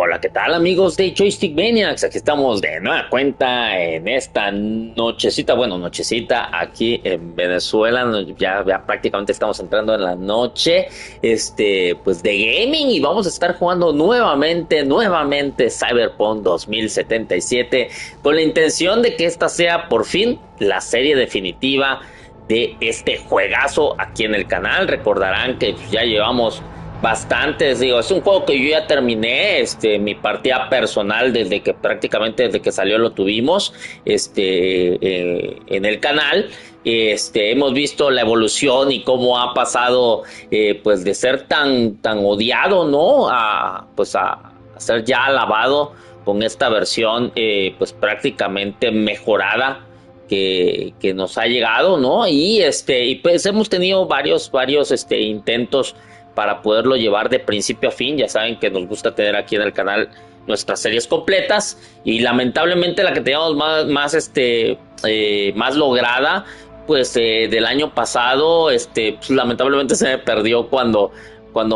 Hola, ¿qué tal amigos de Joystick Maniacs? Aquí estamos de nueva cuenta en esta nochecita, bueno, nochecita aquí en Venezuela, ya prácticamente estamos entrando en la noche, pues de gaming y vamos a estar jugando nuevamente Cyberpunk 2077 con la intención de que esta sea por fin la serie definitiva de este juegazo aquí en el canal. Recordarán que ya llevamos bastantes, digo, es un juego que yo ya terminé, mi partida personal desde que salió lo tuvimos, en el canal. Hemos visto la evolución y cómo ha pasado, pues de ser tan odiado, ¿no? Pues a ser ya alabado con esta versión, pues prácticamente mejorada que nos ha llegado, ¿no? Y pues hemos tenido varios intentos para poderlo llevar de principio a fin. Ya saben que nos gusta tener aquí en el canal nuestras series completas y lamentablemente la que teníamos más lograda, pues del año pasado, pues, lamentablemente se me perdió cuando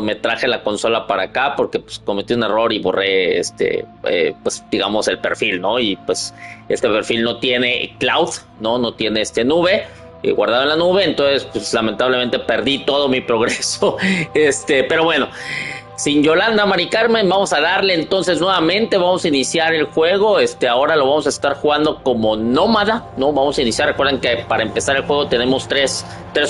me traje la consola para acá, porque pues cometí un error y borré pues digamos el perfil, ¿no? Y pues este perfil no tiene cloud, no tiene nube, guardado en la nube. Entonces pues lamentablemente perdí todo mi progreso. Pero bueno, sin Yolanda, Mari Carmen, vamos a darle entonces nuevamente, vamos a iniciar el juego. Ahora lo vamos a estar jugando como nómada, ¿no? Vamos a iniciar, recuerden que para empezar el juego tenemos tres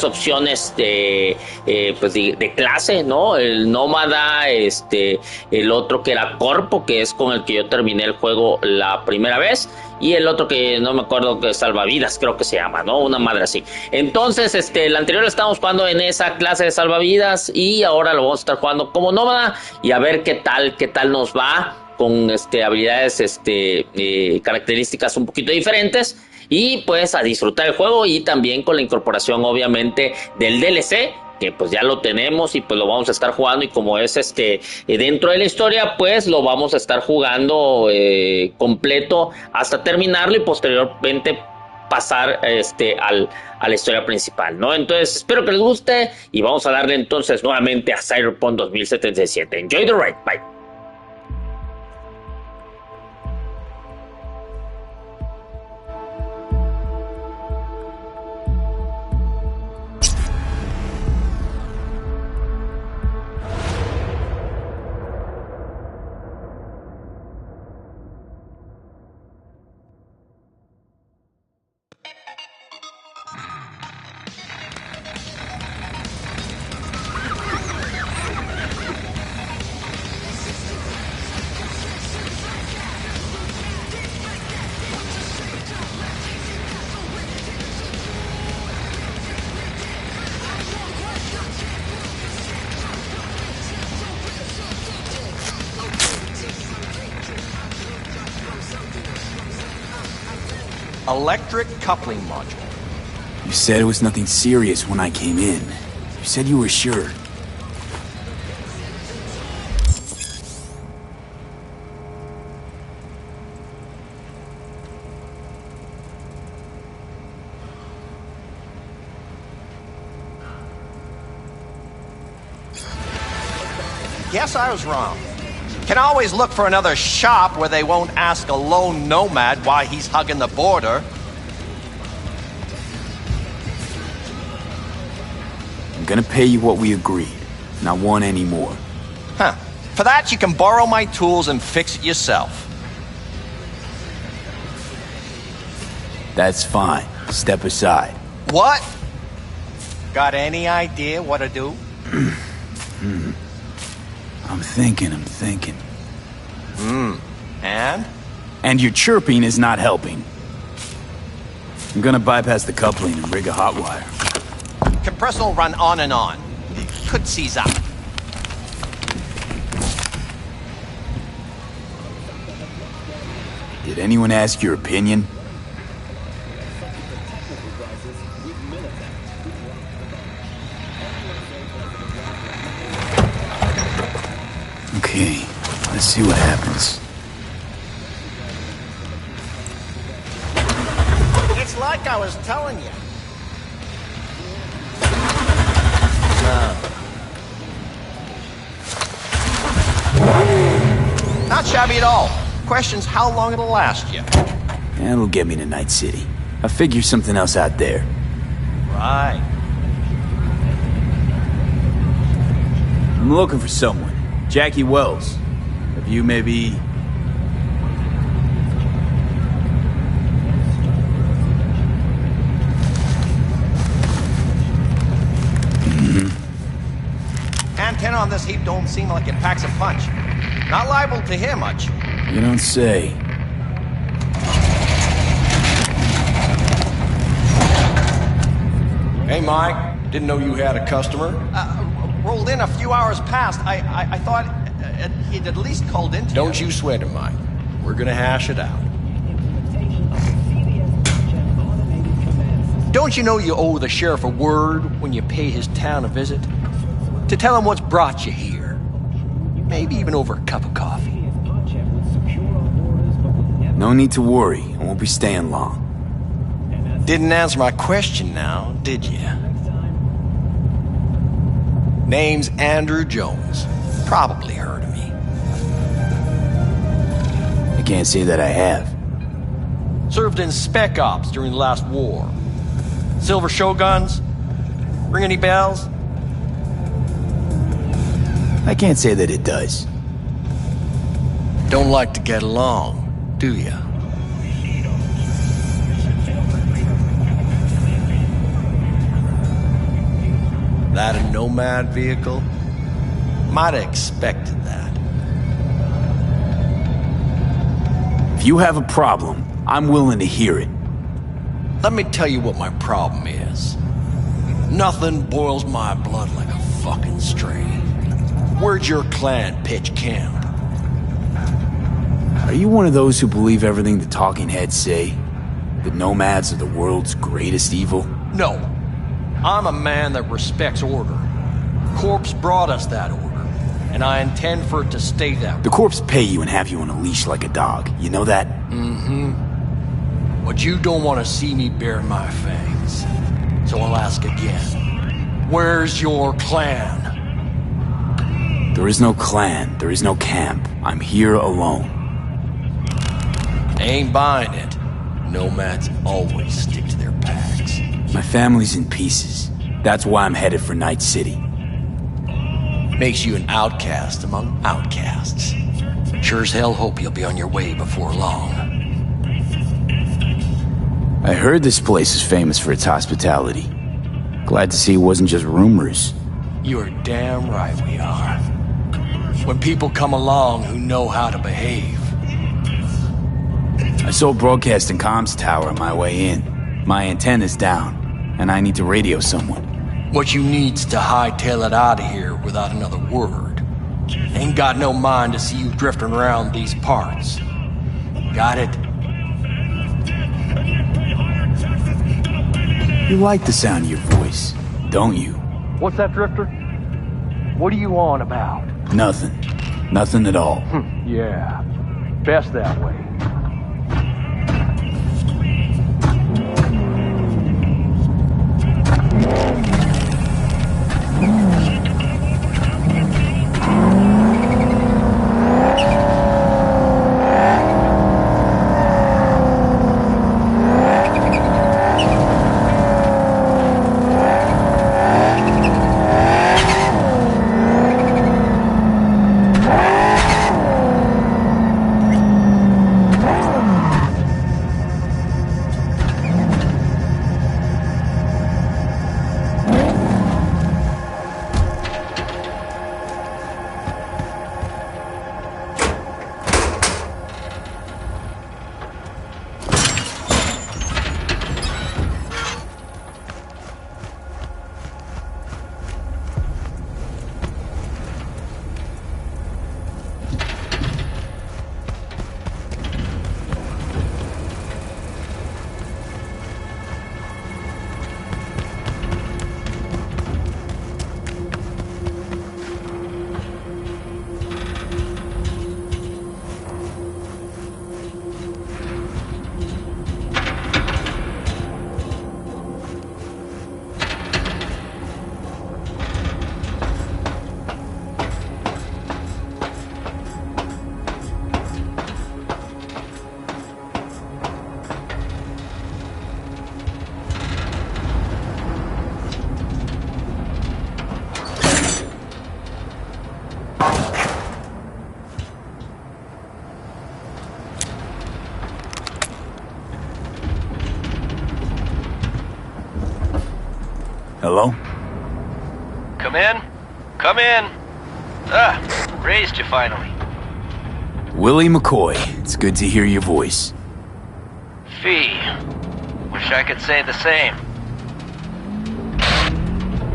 opciones pues de clase, ¿no? El nómada, el otro que era corpo, que es con el que yo terminé el juego la primera vez, y el otro que no me acuerdo, que salvavidas creo que se llama, ¿no? Una madre así. Entonces, el anterior lo estábamos jugando en esa clase de salvavidas y ahora lo vamos a estar jugando como nómada y a ver qué tal nos va con habilidades, características un poquito diferentes, y pues a disfrutar el juego, y también con la incorporación obviamente del DLC, que pues ya lo tenemos y pues lo vamos a estar jugando, y como es dentro de la historia, pues lo vamos a estar jugando completo hasta terminarlo y posteriormente pasar a la historia principal, ¿no? Entonces espero que les guste y vamos a darle entonces nuevamente a Cyberpunk 2077. Enjoy the ride, bye. Electric coupling module. You said it was nothing serious when I came in. You said you were sure. Guess I was wrong. Can always look for another shop where they won't ask a lone nomad why he's hugging the border. I'm gonna pay you what we agreed. Not one anymore. Huh. For that, you can borrow my tools and fix it yourself. That's fine. Step aside. What? Got any idea what to do? I'm thinking. And? And your chirping is not helping. I'm gonna bypass the coupling and rig a hot wire. Compressor will run on and on. It could seize up. Did anyone ask your opinion? Okay, let's see what happens. It's like I was telling you. Not shabby at all. Question's how long it'll last you. And it'll get me to Night City. I'll figure something else out there. Right. I'm looking for someone. Jackie Wells. Have you maybe... Antenna on this heap don't seem like it packs a punch. Not liable to hear much. You don't say. Hey, Mike. Didn't know you had a customer. Rolled in a few hours past. I thought he'd at least called in to Don't you sweat it, Mike. We're gonna hash it out. Don't you know you owe the sheriff a word when you pay his town a visit? To tell him what's brought you here. Maybe even over a cup of coffee. No need to worry. I won't be staying long. Didn't answer my question now, did you? Name's Andrew Jones. Probably heard of me. I can't say that I have. Served in Spec Ops during the last war. Silver Shoguns? Ring any bells? I can't say that it does. Don't like to get along, do you? That a nomad vehicle? Might have expected that. If you have a problem, I'm willing to hear it. Let me tell you what my problem is. Nothing boils my blood like a fucking stray. Where'd your clan pitch camp? Are you one of those who believe everything the talking heads say? That nomads are the world's greatest evil? No. I'm a man that respects order. Corpse brought us that order, and I intend for it to stay that way. The corpse pay you and have you on a leash like a dog. You know that? Mm-hmm. But you don't want to see me bare my fangs. So I'll ask again. Where's your clan? There is no clan. There is no camp. I'm here alone. Ain't buying it. Nomads always stick to their packs. My family's in pieces. That's why I'm headed for Night City. Makes you an outcast among outcasts. Sure as hell hope you'll be on your way before long. I heard this place is famous for its hospitality. Glad to see it wasn't just rumors. You're damn right we are. When people come along who know how to behave. I saw a broadcasting comms tower on my way in. My antenna's down, and I need to radio someone. What you need's to hightail it out of here without another word. Ain't got no mind to see you drifting around these parts. Got it? You like the sound of your voice, don't you? What's that, Drifter? What are you on about? Nothing. Nothing at all. Yeah, best that way. Hello? Come in. Come in. Raised you finally. Willie McCoy, it's good to hear your voice. Fee. Wish I could say the same.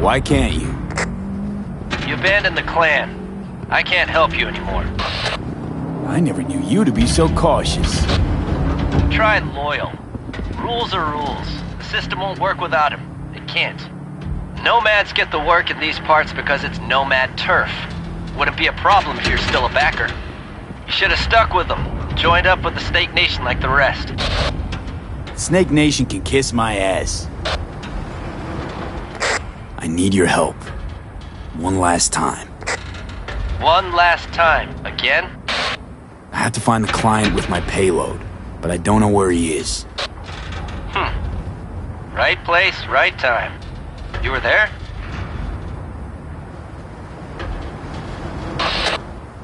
Why can't you? You abandoned the clan. I can't help you anymore. I never knew you to be so cautious. Try loyal. Rules are rules. The system won't work without him. It can't. Nomads get the work in these parts because it's nomad turf. Wouldn't be a problem if you're still a backer. You should have stuck with them. Joined up with the Snake Nation like the rest. Snake Nation can kiss my ass. I need your help. One last time. One last time. Again? I have to find the client with my payload, but I don't know where he is. Right place, right time. You were there?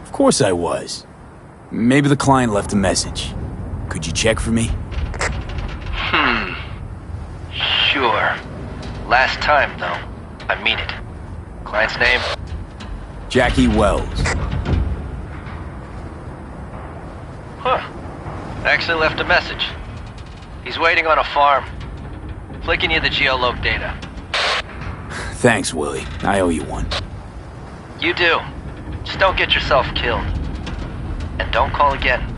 Of course I was. Maybe the client left a message. Could you check for me? Sure. Last time, though. I mean it. Client's name? Jackie Wells. Actually left a message. He's waiting on a farm. Flicking you the geoloc data. Thanks, Willie. I owe you one. You do. Just don't get yourself killed. And don't call again.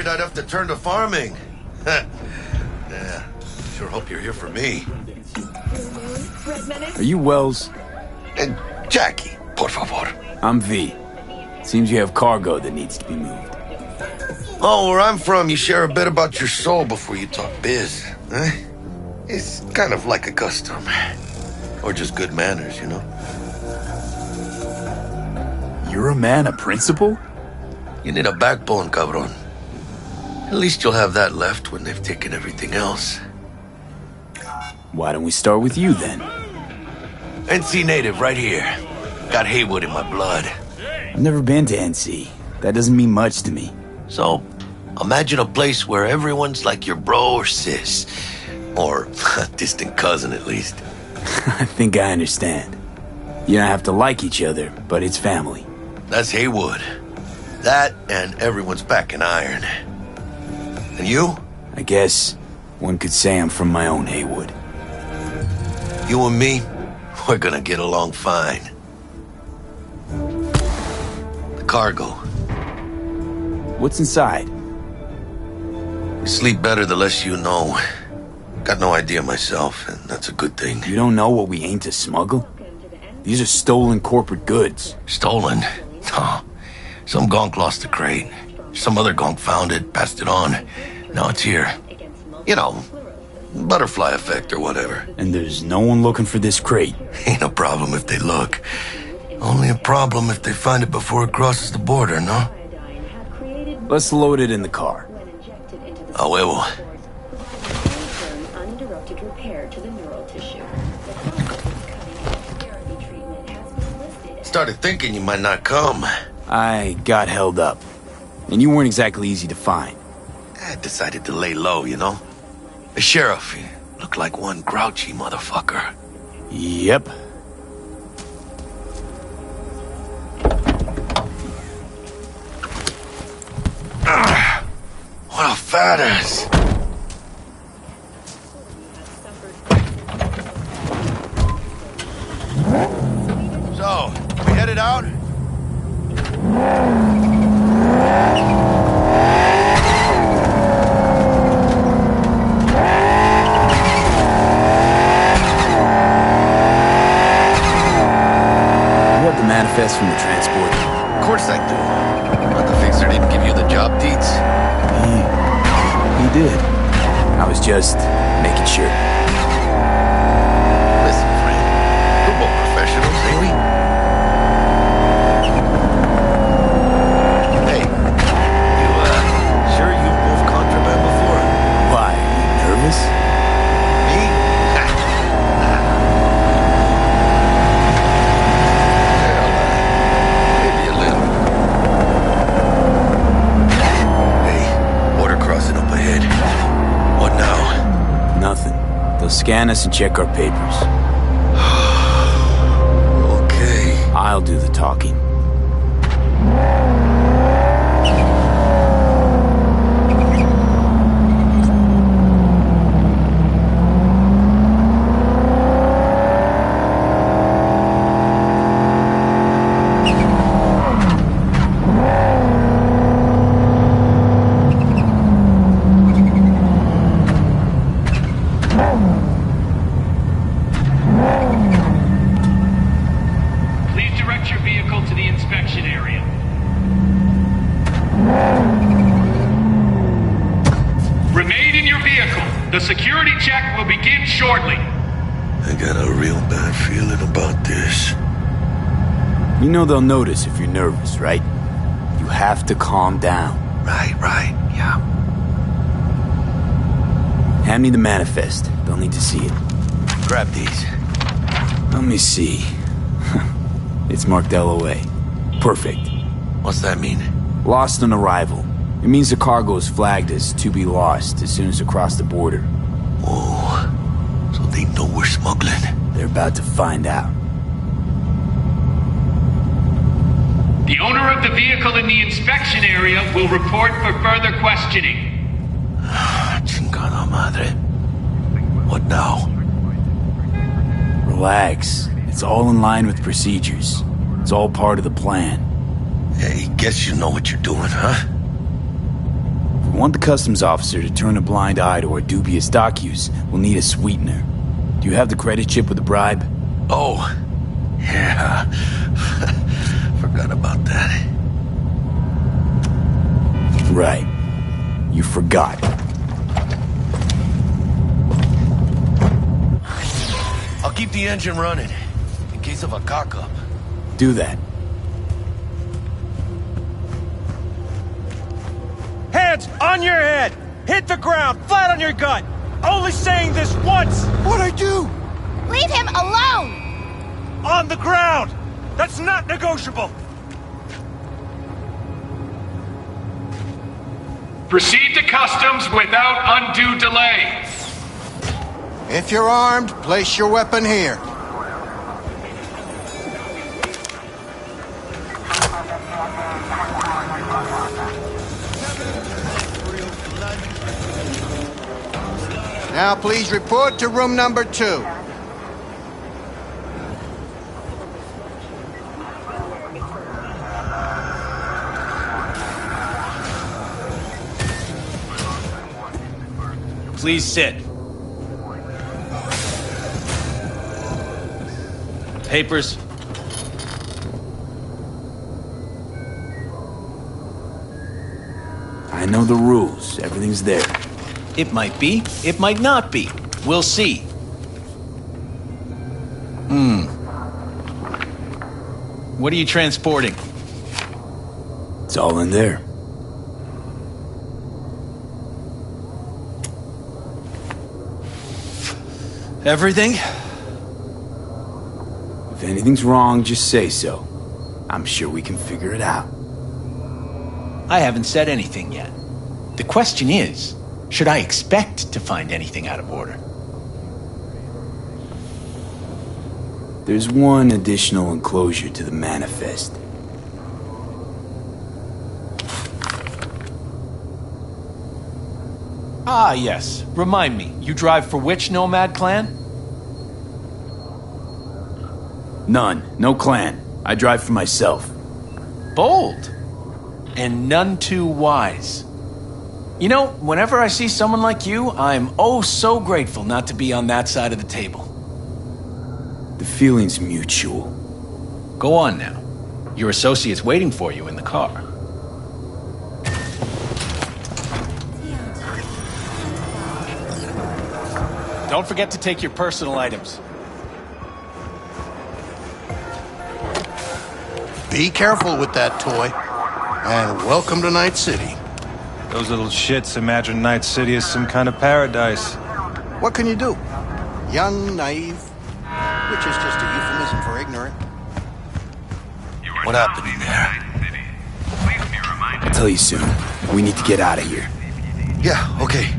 I'd have to turn to farming. Yeah, sure hope you're here for me. Are you Wells? Jackie, por favor. I'm V. Seems you have cargo that needs to be moved. Oh, where I'm from, you share a bit about your soul before you talk biz. Eh? It's kind of like a custom. Or just good manners, you know? You're a man of principle? You need a backbone, cabron. At least you'll have that left when they've taken everything else. Why don't we start with you, then? NC native, right here. Got Haywood in my blood. I've never been to NC. That doesn't mean much to me. So, imagine a place where everyone's like your bro or sis. Or a distant cousin, at least. I think I understand. You don't have to like each other, but it's family. That's Haywood. That and everyone's back in iron. And you? I guess one could say I'm from my own Haywood. You and me, we're gonna get along fine. The cargo. What's inside? We sleep better the less you know. Got no idea myself, and that's a good thing. You don't know what we aim to smuggle? These are stolen corporate goods. Stolen? No. Some gonk lost the crate. Some other gonk found it, passed it on. Now it's here. You know, butterfly effect or whatever. And there's no one looking for this crate. Ain't a problem if they look. Only a problem if they find it before it crosses the border, no? Let's load it in the car. A huevo. Started thinking you might not come. I got held up. And you weren't exactly easy to find. I decided to lay low, you know? The sheriff, he looked like one grouchy motherfucker. Yep. What a fat ass. So, we headed out? Manifest from the transport. Of course I do. But the fixer didn't give you the job deeds? He did. I was just making sure. Listen, friend. We're both professionals, ain't we? Hey, you, sure you've moved contraband before? Why? You nervous? Me? They'll scan us and check our papers. Okay. I'll do the talking. The security check will begin shortly. I got a real bad feeling about this. You know they'll notice if you're nervous, right? You have to calm down. Right, yeah. Hand me the manifest. They'll need to see it. Grab these. Let me see. It's marked LOA. Perfect. What's that mean? Lost on arrival. It means the cargo is flagged as to be lost as soon as it crossed the border. Oh, so they know we're smuggling. They're about to find out. The owner of the vehicle in the inspection area will report for further questioning. Chingada madre. What now? Relax. It's all in line with procedures. It's all part of the plan. Hey, guess you know what you're doing, huh? If we want the customs officer to turn a blind eye to our dubious dock use, we'll need a sweetener. Do you have the credit chip with the bribe? Oh, yeah. Forgot about that. Right. You forgot. I'll keep the engine running, in case of a cock-up. Do that. Hands on your head! Hit the ground, flat on your gut! Only saying this once! What'd I do? Leave him alone! On the ground! That's not negotiable! Proceed to customs without undue delay. If you're armed, place your weapon here. Now please report to room number 2. Please sit. Papers? I know the rules. Everything's there. It might be. It might not be. We'll see. What are you transporting? It's all in there. Everything? If anything's wrong, just say so. I'm sure we can figure it out. I haven't said anything yet. The question is, should I expect to find anything out of order? There's one additional enclosure to the manifest. Ah, yes. Remind me, you drive for which nomad clan? None. No clan. I drive for myself. Bold. And none too wise. You know, whenever I see someone like you, I'm oh so grateful not to be on that side of the table. The feeling's mutual. Go on now. Your associate's waiting for you in the car. Don't forget to take your personal items. Be careful with that toy. And welcome to Night City. Those little shits imagine Night City is some kind of paradise. What can you do? Young, naive, which is just a euphemism for ignorant. What happened in there? I'll tell you soon. We need to get out of here. Yeah, okay.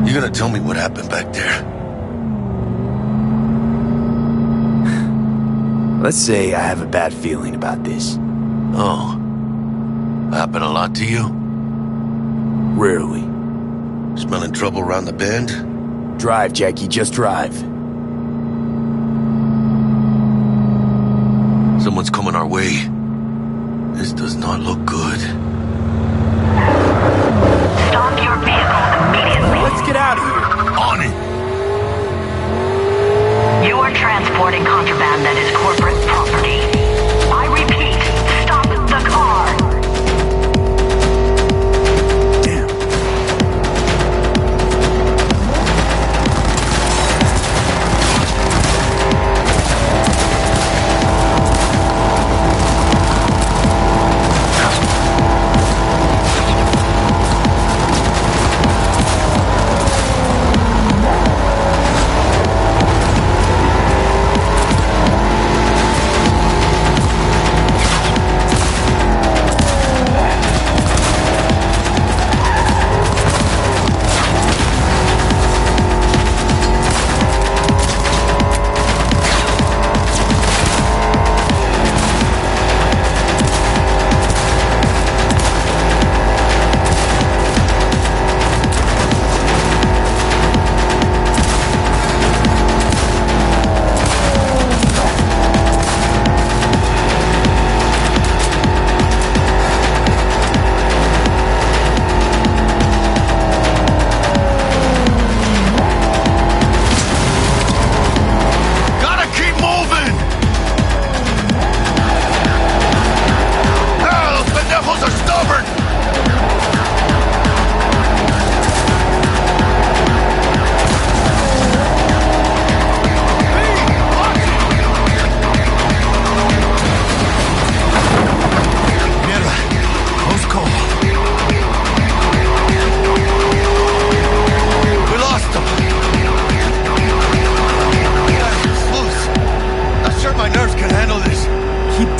You gonna tell me what happened back there? Let's say I have a bad feeling about this. Oh. Happened a lot to you? Rarely. Smelling trouble around the bend? Drive, Jackie, just drive. Someone's coming our way. This does not look good. Stop your vehicle immediately. Let's get out of here. On it! You are transporting contraband that is corporate property. I repeat, stop the car. Damn.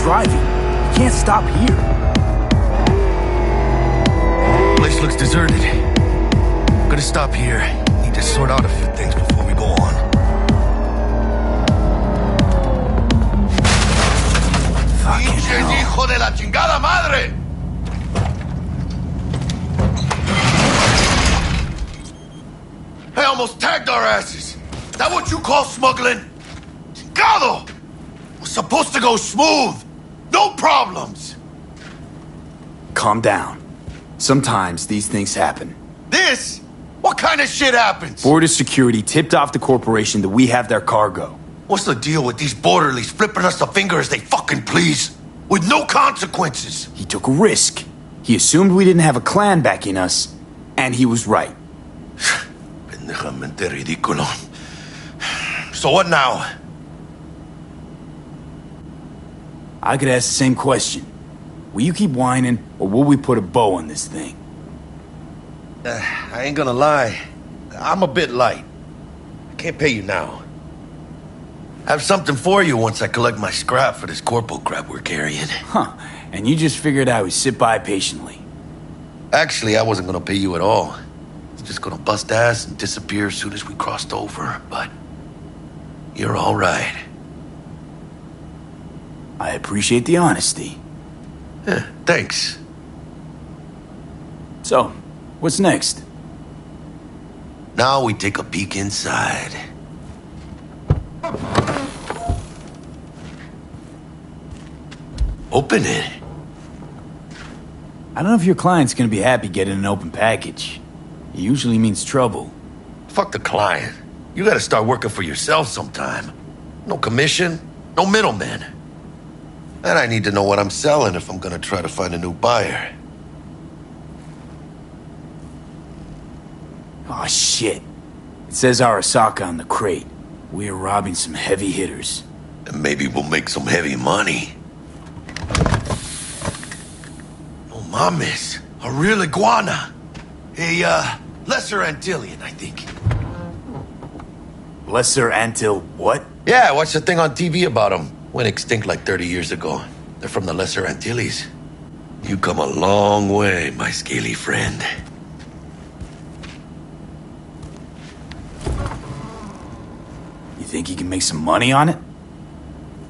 driving. You can't stop here. Place looks deserted. Gonna stop here. Need to sort out a few things before we go on. Fucking hijo de la chingada madre! I almost tagged our asses. That what you call smuggling? complicado! It was supposed to go smooth. No problems. Calm down. Sometimes these things happen. This? What kind of shit happens? Border security tipped off the corporation that we have their cargo. What's the deal with these borderlies flipping us the finger as they fucking please? With no consequences. He took a risk. He assumed we didn't have a clan backing us, and he was right. Pendejamente ridículo. So what now? I could ask the same question. Will you keep whining, or will we put a bow on this thing? I ain't gonna lie. I'm a bit light. I can't pay you now. I have something for you once I collect my scrap for this corporal crap we're carrying. Huh. And you just figured I would sit by patiently. Actually, I wasn't gonna pay you at all. I was just gonna bust ass and disappear as soon as we crossed over, but you're all right. I appreciate the honesty. Thanks. So, what's next? Now we take a peek inside. Open it. I don't know if your client's gonna be happy getting an open package. It usually means trouble. Fuck the client. You gotta start working for yourself sometime. No commission, no middleman. And I need to know what I'm selling if I'm gonna try to find a new buyer. Aw, shit. It says Arasaka on the crate. We are robbing some heavy hitters. And maybe we'll make some heavy money. Oh, mames. A real iguana. A, lesser Antillean, I think. Lesser Antil what? Yeah, I watched a thing on TV about them. Went extinct like 30 years ago. They're from the Lesser Antilles. You come a long way, my scaly friend. You think you can make some money on it?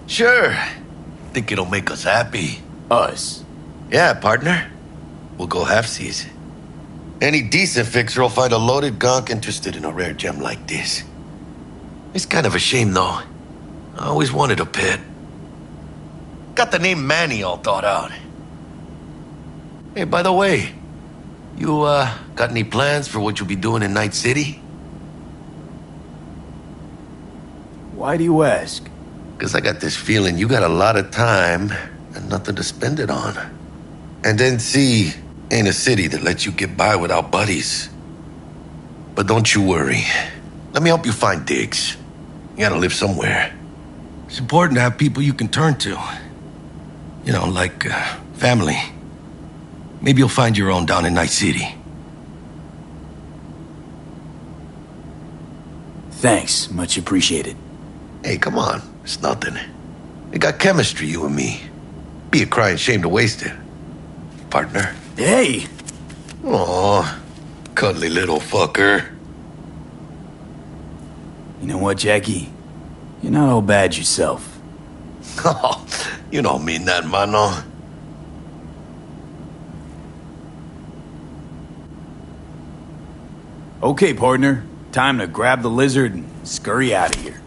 Sure. Think it'll make us happy. Us? Yeah, partner. We'll go halfsies. Any decent fixer will find a loaded gonk interested in a rare gem like this. It's kind of a shame, though. I always wanted a pet. Got the name Manny all thought out. Hey, by the way, you, got any plans for what you'll be doing in Night City? Why do you ask? Because I got this feeling you got a lot of time and nothing to spend it on. And NC ain't a city that lets you get by without buddies. But don't you worry. Let me help you find digs. You gotta live somewhere. It's important to have people you can turn to. You know, like, family. Maybe you'll find your own down in Night City. Thanks, much appreciated. Hey, come on. It's nothing. We got chemistry, you and me. Be a crying shame to waste it. Partner. Hey! Aw, cuddly little fucker. You know what, Jackie? You're not all bad yourself. Oh, you don't mean that, mano. Okay, partner. Time to grab the lizard and scurry out of here.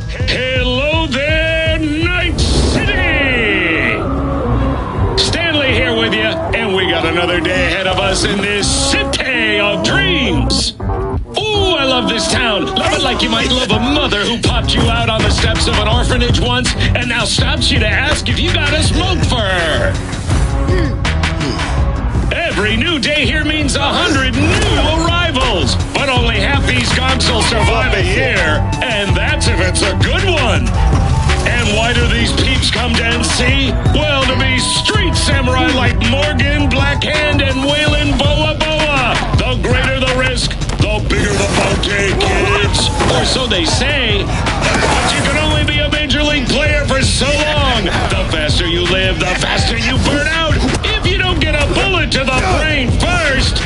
Hello there, Night City! Stanley here with you, and we got another day ahead of us in this city of dreams. Ooh, I love this town. Love it like you might love a mother who popped you out on the steps of an orphanage once and now stops you to ask if you got a smoke for her. Every new day here means 100 new arrivals, but only half these gonks will survive a year, and that's if it's a good one. And why do these peeps come to NC? Well, to be street samurai like Morgan, Blackhand, and Waylon Boa Boa. The greater the risk, the bigger the bounty, kids. Or so they say. But you can only be a major league player for so long. The faster you live, the faster you burn out. If you don't get a bullet to the brain first.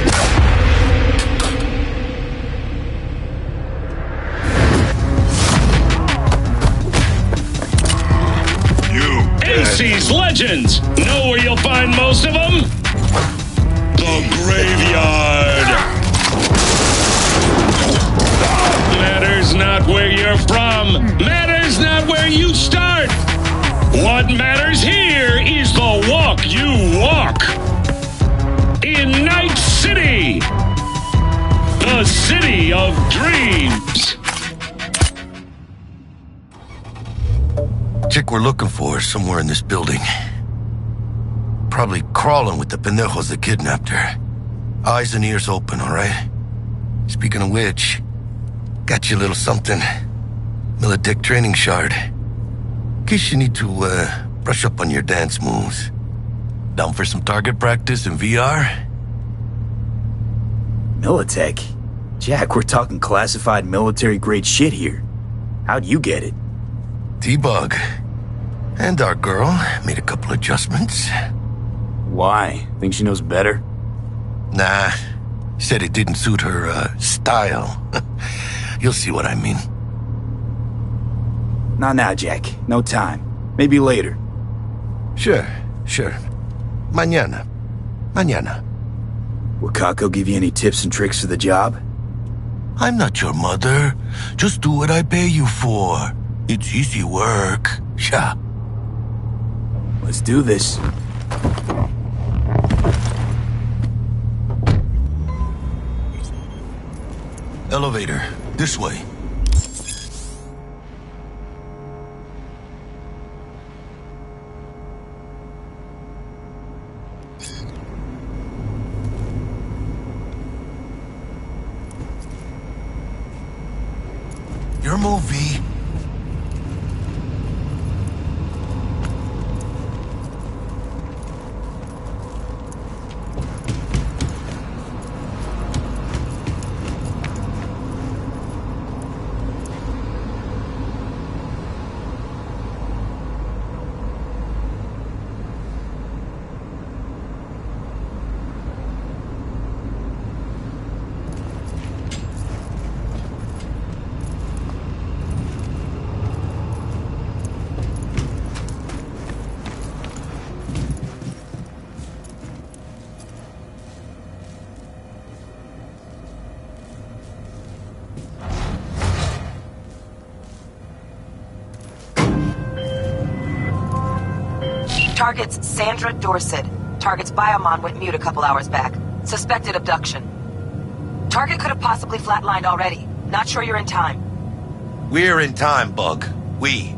NC's legends. Know where you'll find most of them? The graveyard. Man, city of dreams. Chick we're looking for is somewhere in this building. Probably crawling with the pendejos that kidnapped her. Eyes and ears open, all right? Speaking of which, got you a little something. Militech training shard. In case you need to, brush up on your dance moves. Down for some target practice in VR? Militech? Jack, we're talking classified military-grade shit here. How'd you get it? T-Bug. And our girl made a couple adjustments. Why? Think she knows better? Nah. Said it didn't suit her, style. You'll see what I mean. Not now, Jack. No time. Maybe later. Sure. Mañana. Will Kako give you any tips and tricks for the job? I'm not your mother. Just do what I pay you for. It's easy work. Yeah. Let's do this. Elevator. This way. Your movie. Target's Sandra Dorset. Target's biomon went mute a couple hours back. Suspected abduction. Target could have possibly flatlined already. Not sure you're in time. We're in time, Bug. We.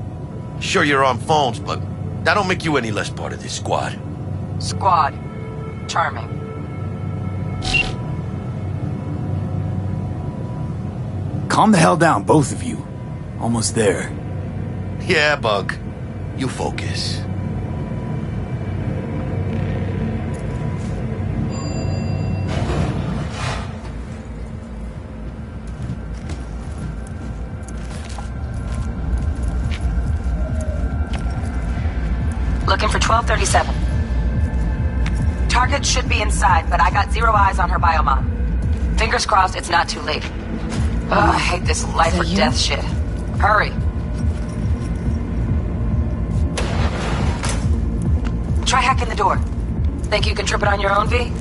Sure you're on phones, but that don't make you any less part of this squad. Squad. Charming. Calm the hell down, both of you. Almost there. Yeah, Bug. You focus. Looking for 1237. Target should be inside, but I got zero eyes on her biomon. Fingers crossed it's not too late. Ugh, I hate this life or death shit. Hurry. Try hacking the door. Think you can trip it on your own, V?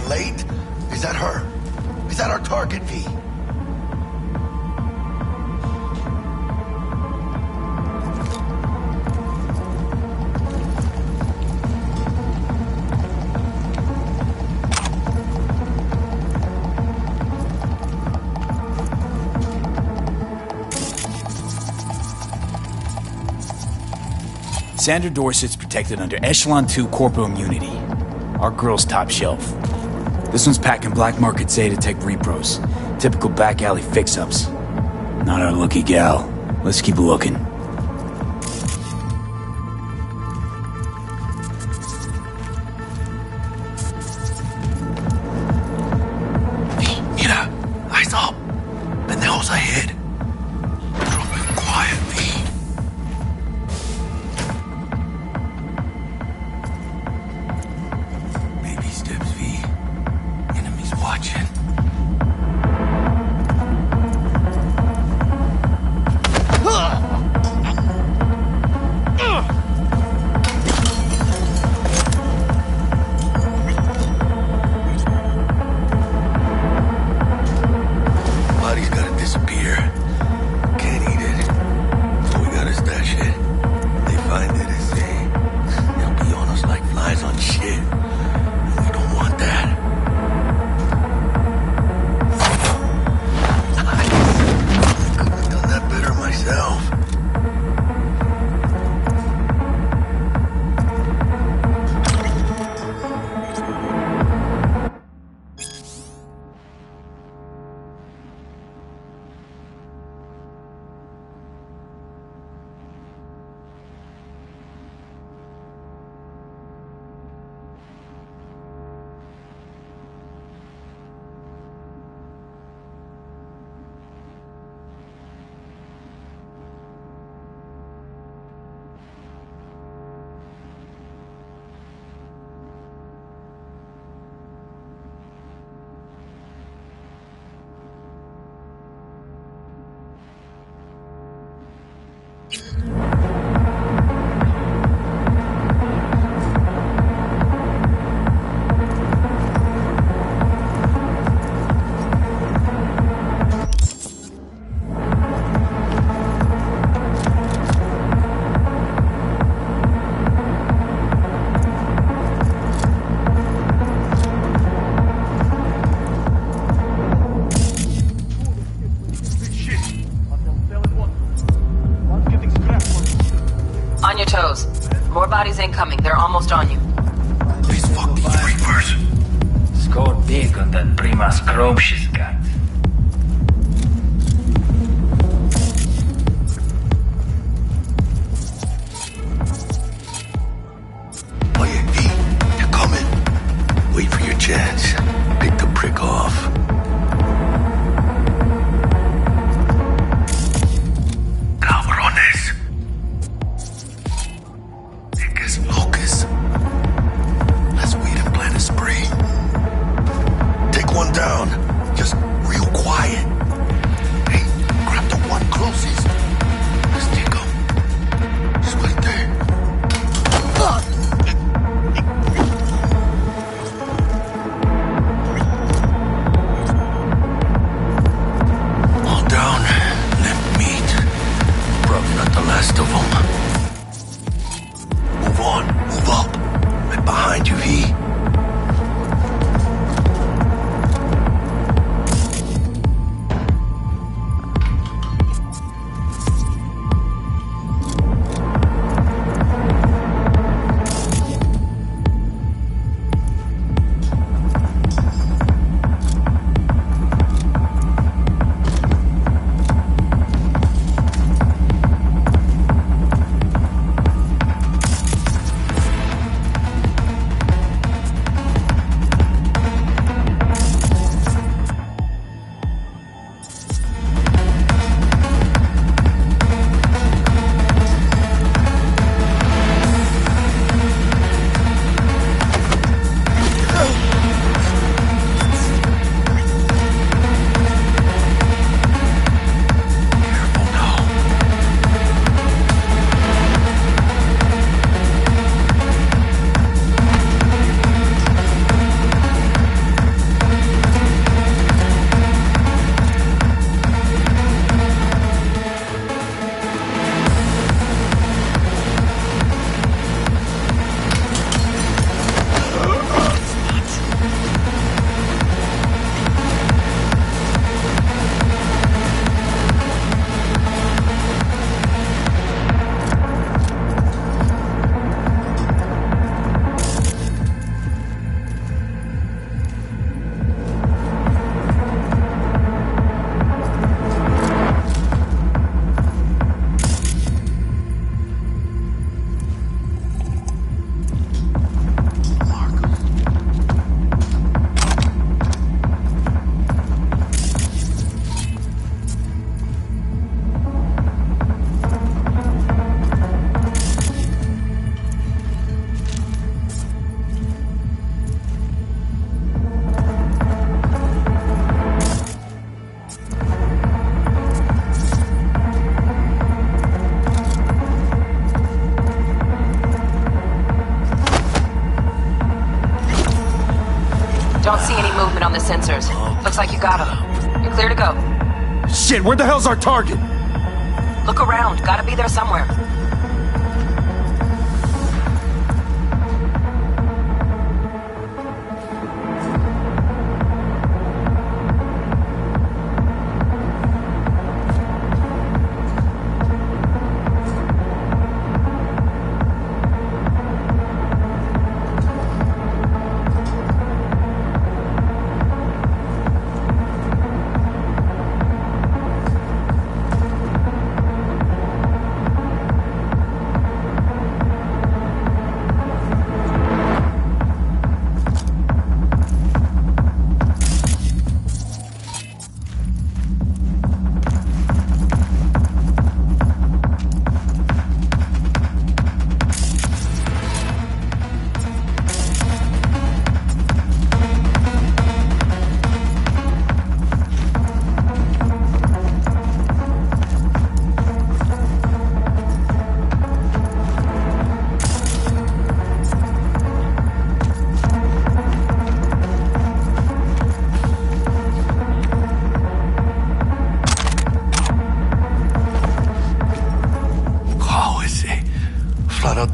Late? Is that her? Is that our target, V? Sandra Dorset's protected under Echelon 2 corporal immunity. Our girl's top shelf. This one's packing black market Zetatech repros. Typical back alley fix-ups. Not our lucky gal. Let's keep looking. your toes. More bodies incoming. They're almost on you. These fucking creepers. Score big on that Prima scrobe she's got. Oh yeah, V, they're coming. Wait for your chance. Pick the prick off. Cabrones. Niggas locos. Let's wait and plan a spree. Take one down. Just real quiet. Hey, grab the one closest. Let's take him. Just wait there. All down. Left meat. Probably not the last of them. Move on. Move up. Right behind you, V. Don't see any movement on the sensors. Looks like you got them. You're clear to go. Shit, where the hell's our target? Look around. Gotta be there somewhere.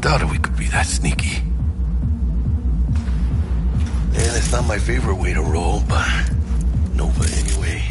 Doubted we could be that sneaky. And it's not my favorite way to roll, but Nova anyway.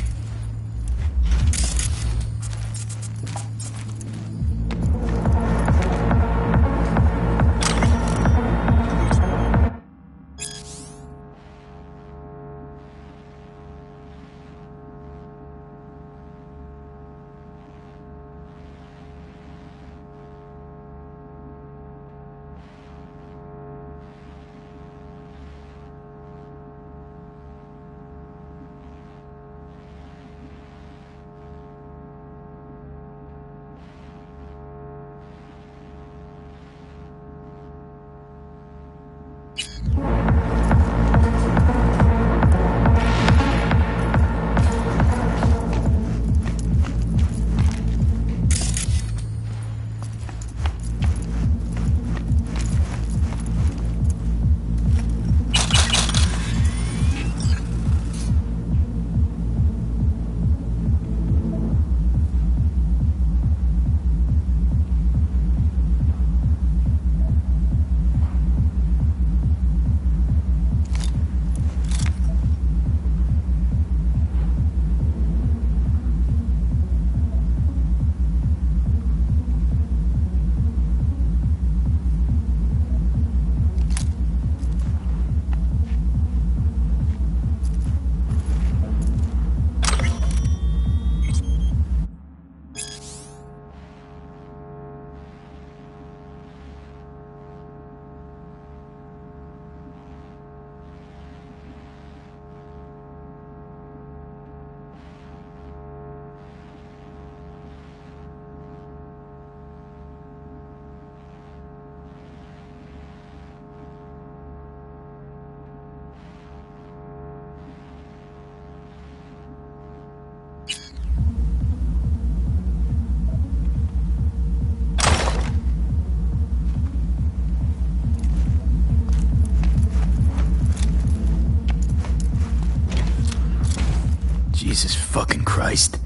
Jesus fucking Christ.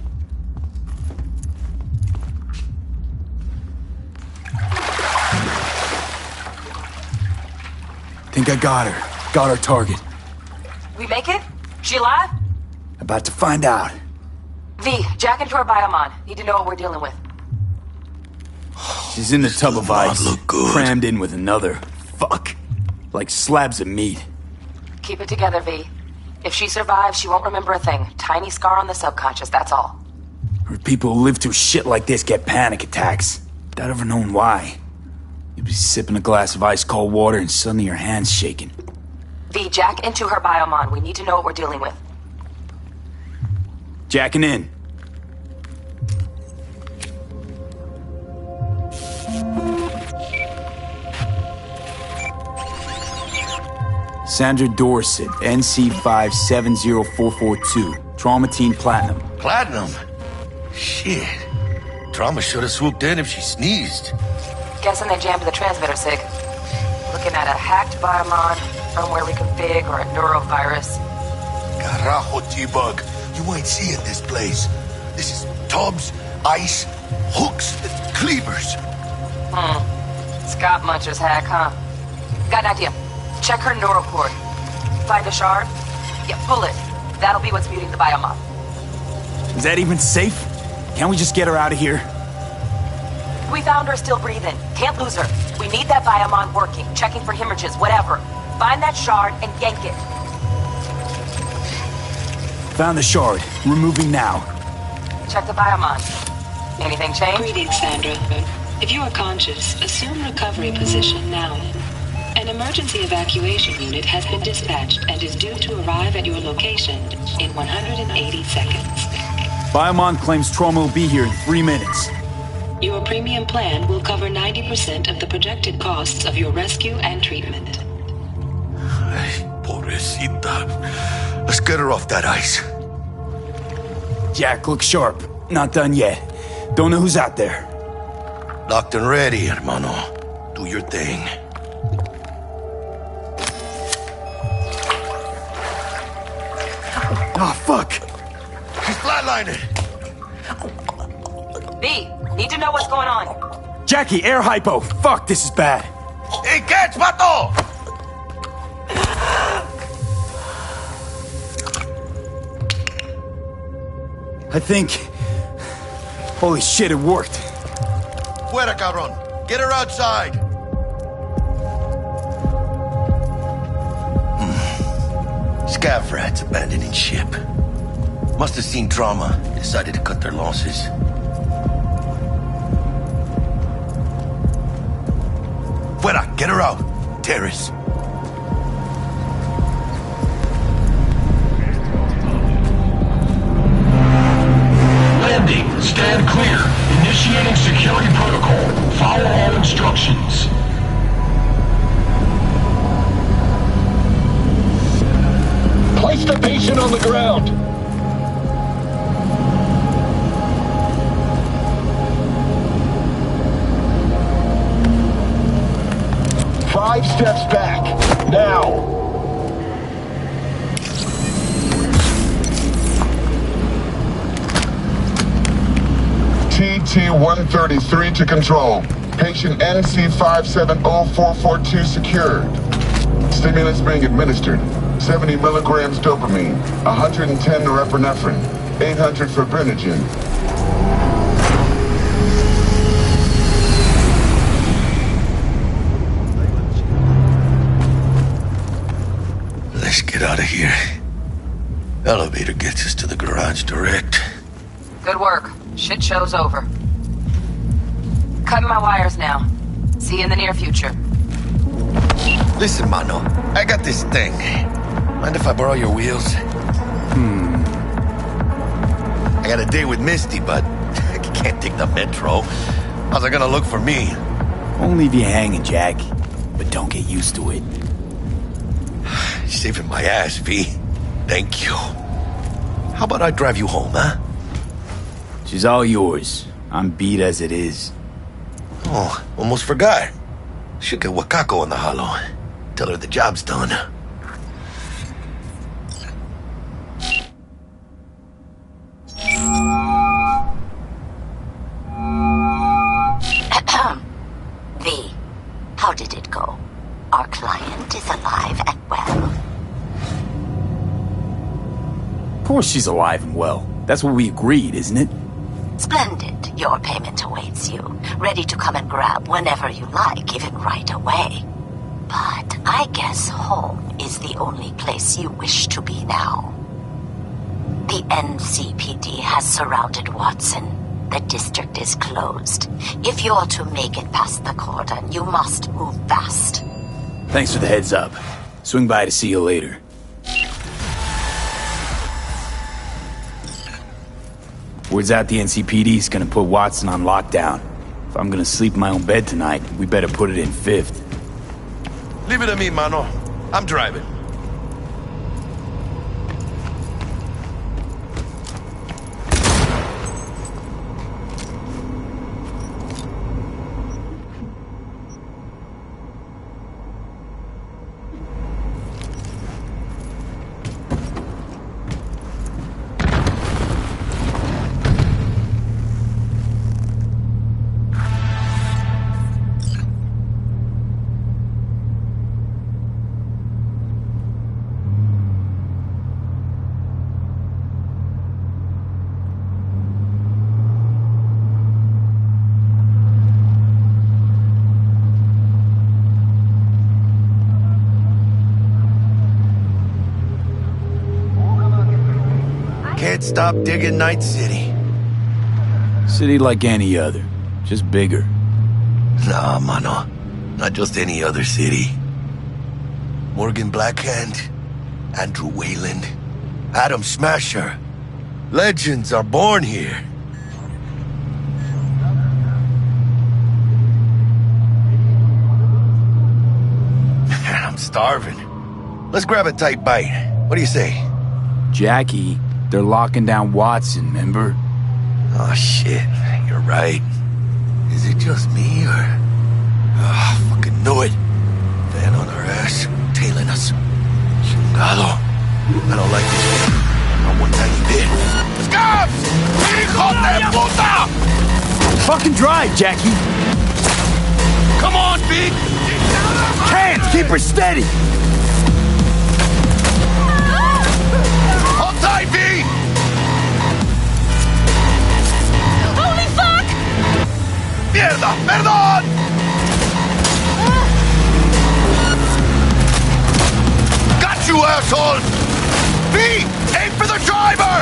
Think I got her. Got our target. We make it? She alive? About to find out. V, jack into her biomon. Need to know what we're dealing with. She's in the tub of ice, crammed in with another. Fuck. Like slabs of meat. Keep it together, V. If she survives, she won't remember a thing. Tiny scar on the subconscious, that's all. Heard people who live through shit like this get panic attacks. Without ever knowing why. You'd be sipping a glass of ice-cold water and suddenly your hand's shaking. V, jack into her biomon. We need to know what we're dealing with. Jacking in. Sandra Dorset, NC570442. Trauma Team Platinum. Platinum? Shit. Trauma should have swooped in if she sneezed. Guessing they jammed the transmitter, Sig. Looking at a hacked biomon, firmware reconfig, or a neurovirus. Carajo, T-Bug. You ain't seeing this place. This is tubs, ice, hooks, cleavers. Scott Muncher's hack, huh? Got an idea. Check her neural cord. Find a shard? Yeah, pull it. That'll be what's muting the biomon. Is that even safe? Can't we just get her out of here? We found her still breathing. Can't lose her. We need that biomon working, checking for hemorrhages, whatever. Find that shard and yank it. Found the shard. Removing now. Check the biomon. Anything change? Greetings, Sandra. If you are conscious, assume recovery position now. An emergency evacuation unit has been dispatched and is due to arrive at your location in 180 seconds. Biomon claims trauma will be here in 3 minutes. Your premium plan will cover 90% of the projected costs of your rescue and treatment. Ay, pobrecita. Let's get her off that ice. Jack, look sharp. Not done yet. Don't know who's out there. Locked and ready, hermano. Do your thing. Oh, fuck! She's flatlining! B, need to know what's going on. Jackie, air hypo! Fuck, this is bad. Hey, catch, vato! I think... Holy shit, it worked. Fuera, cabrón. Get her outside. Scav rats abandoning ship. Must have seen trauma. Decided to cut their losses. Fuera, get her out. Terrace. Landing. Stand clear. Initiating security protocol. Follow all instructions. Place the patient on the ground. Five steps back. Now. TT-133 to control. Patient NC570442 secured. Stimulants being administered. 70 milligrams dopamine, 110 norepinephrine, 800 fibrinogen. Let's get out of here. Elevator gets us to the garage direct. Good work. Shit show's over. Cutting my wires now. See you in the near future. Listen, mano. I got this thing. Mind if I borrow your wheels? I got a date with Misty, but I can't take the metro. How's it gonna look for me? Won't leave you hanging, Jack. But don't get used to it. You're saving my ass, V. Thank you. How about I drive you home, huh? She's all yours. I'm beat as it is. Oh, almost forgot. Should get Wakako on the holo. Tell her the job's done. How did it go? Our client is alive and well. Of course she's alive and well. That's what we agreed, isn't it? Splendid. Your payment awaits you, ready to come and grab whenever you like, even right away. But I guess home is the only place you wish to be now. The NCPD has surrounded Watson. The district is closed. If you're to make it past the cordon, you must move fast. Thanks for the heads up. Swing by to see you later. Word's out the NCPD's gonna put Watson on lockdown. If I'm gonna sleep in my own bed tonight, we better put it in fifth. Leave it to me, mano. I'm driving. Can't stop digging Night City. City like any other, just bigger. Nah, mano. Not just any other city. Morgan Blackhand, Andrew Wayland, Adam Smasher. Legends are born here. Man, I'm starving. Let's grab a tight bite. What do you say? Jackie, they're locking down Watson, remember? Oh, shit. You're right. Is it just me, or... Oh, fucking knew it. Van on our ass, tailing us. Chingado. I don't like this one. Not one tiny bit. Scabs! Hijo de puta! Fucking drive, Jackie! Come on, Big! Can't! Keep her steady! Hold tight, V! Holy fuck! Mierda! Perdón! Got you, asshole! V! Aim for the driver!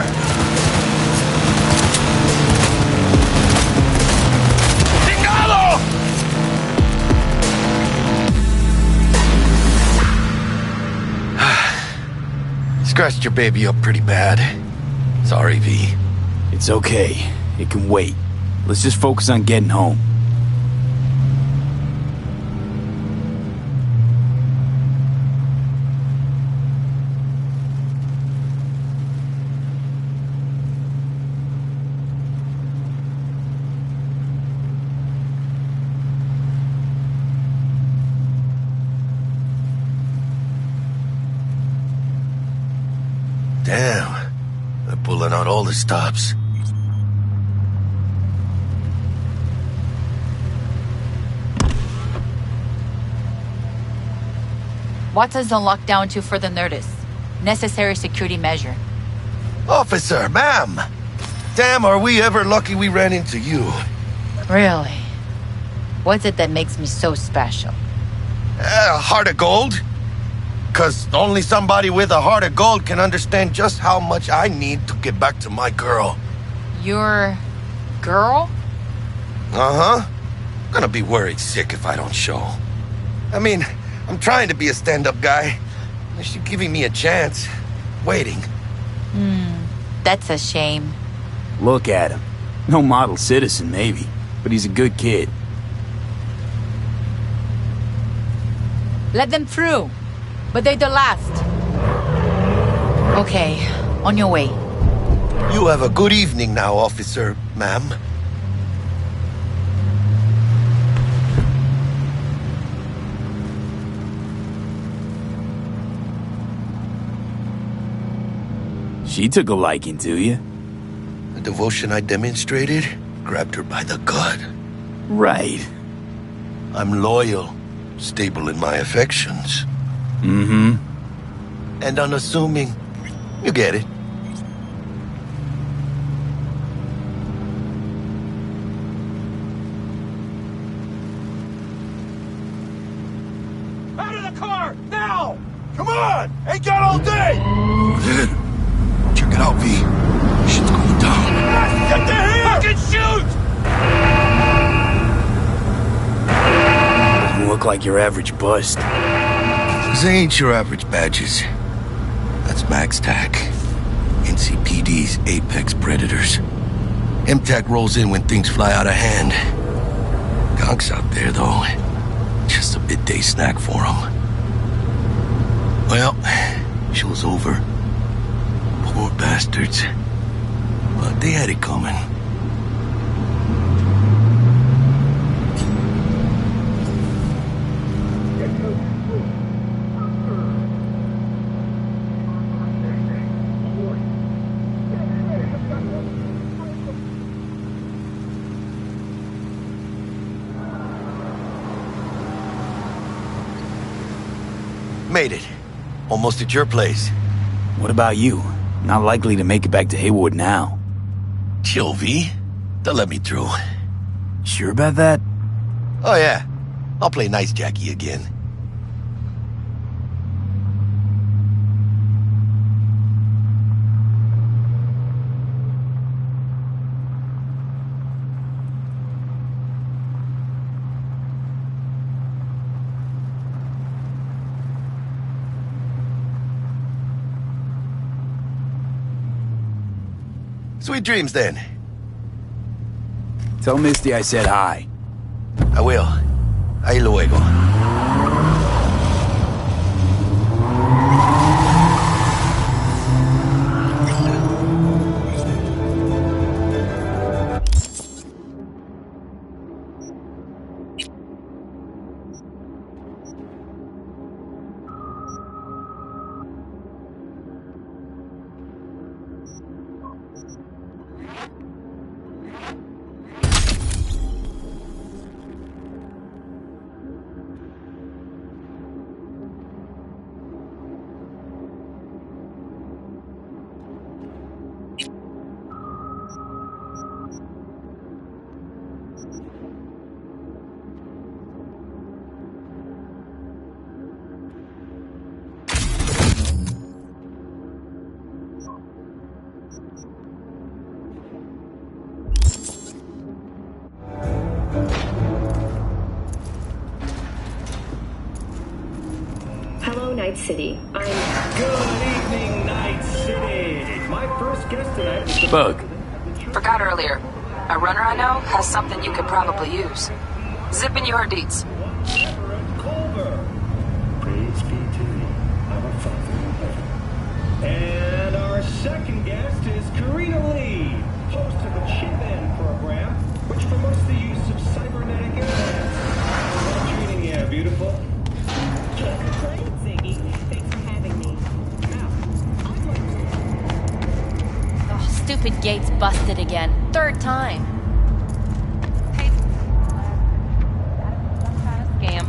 Chingado! Scratched your baby up pretty bad. Sorry, V. It's okay. It can wait. Let's just focus on getting home. Damn. They're pulling out all the stops. Watson's on lockdown until further notice. Necessary security measure. Officer, ma'am! Damn, are we ever lucky we ran into you. Really? What's it that makes me so special? Heart of gold? 'Cause only somebody with a heart of gold can understand just how much I need to get back to my girl. Your... girl? Uh-huh. Gonna be worried sick if I don't show. I mean, I'm trying to be a stand-up guy. She's giving me a chance. Waiting. That's a shame. Look at him. No model citizen, maybe, but he's a good kid. Let them through. But they're the last. Okay, on your way. You have a good evening now, officer, ma'am. She took a liking to you. The devotion I demonstrated grabbed her by the gut. Right. I'm loyal. stable in my affections. Mm-hmm. And unassuming. You get it. Out of the car! Now! Come on! Ain't got all day! Check it out, V. Shit's going down. Get the hell! Fucking shoot! Doesn't look like your average bust. These ain't your average badges. That's MaxTac. NCPD's apex predators. MTAC rolls in when things fly out of hand. Gonks out there, though. Just a midday snack for them. Well, show's over. Poor bastards. But they had it coming. Made it. Almost at your place. What about you? Not likely to make it back to Haywood now. Chill, V. They'll let me through. Sure about that? Oh, yeah. I'll play nice Jackie again. Sweet dreams, then. Tell Misty I said hi. I will. Ahí luego. Hello, Night City. Good evening, Night City. My first guest tonight was the Bug. Forgot earlier. A runner I know has something you could probably use. Zip in your deets. Praise be to thee, our Father in heaven. And our second guest is Karina Lee, host of the Chip-In program, which promotes the use of cybernetic implants. How's treating you, beautiful? Can't complain, Ziggy. Thanks for having me. Oh, stupid gate's busted again. Third time. Some kind of scam.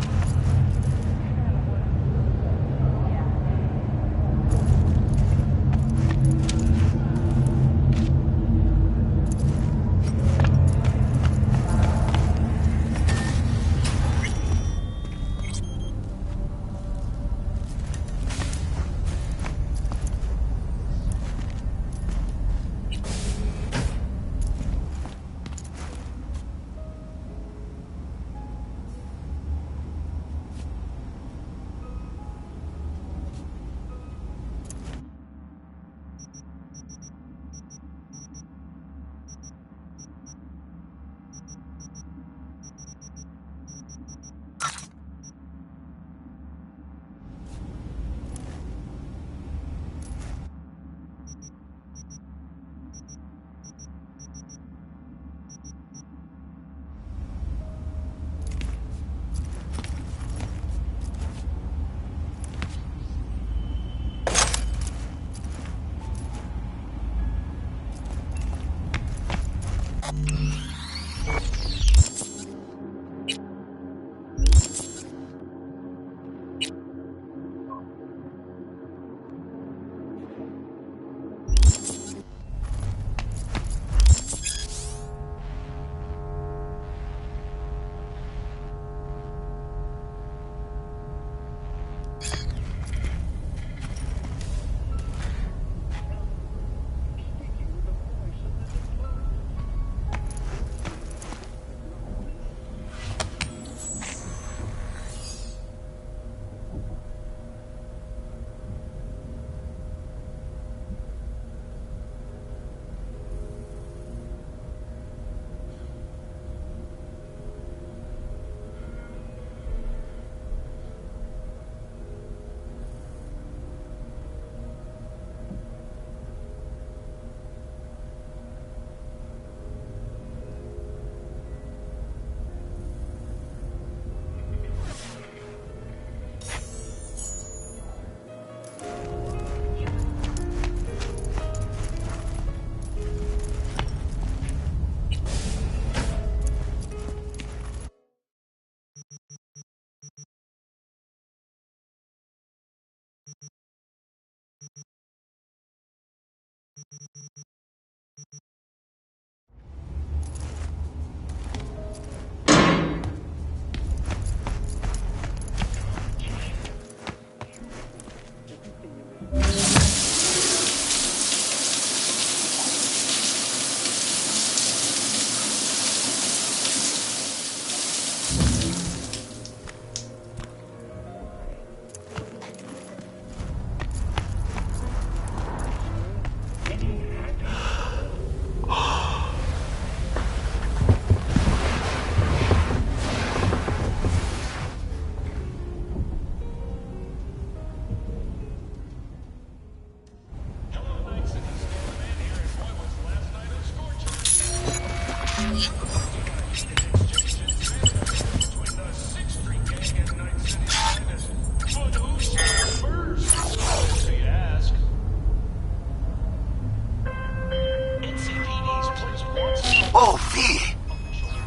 Oh, V!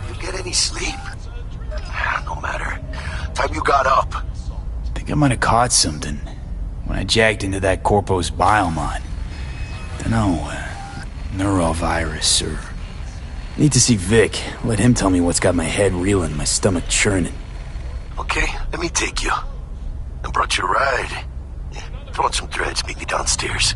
You get any sleep? No matter. Time you got up. Think I might have caught something when I jacked into that Corpo's biomon. Dunno, neurovirus or... Need to see Vic. Let him tell me what's got my head reeling, my stomach churning. Okay, let me take you. I brought you a ride. Yeah, throw on some threads, meet me downstairs.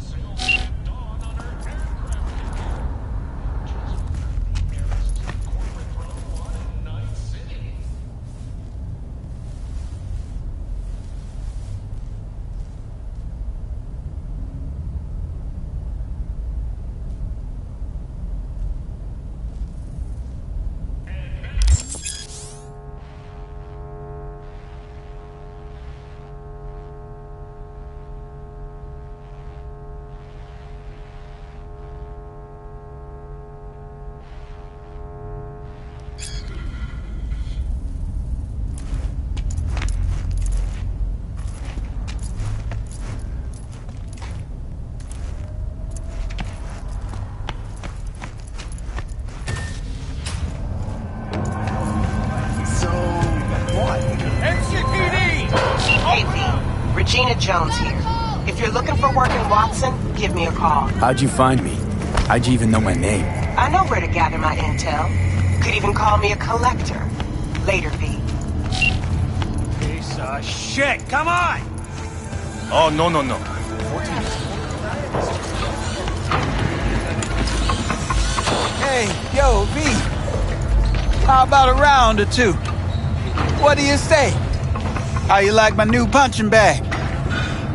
Jones here. If you're looking for work in Watson, give me a call. How'd you find me? How'd you even know my name? I know where to gather my intel. Could even call me a collector. Later, V. Piece of shit! Come on! Oh, no. Hey, yo, V. How about a round or two? What do you say? How you like my new punching bag?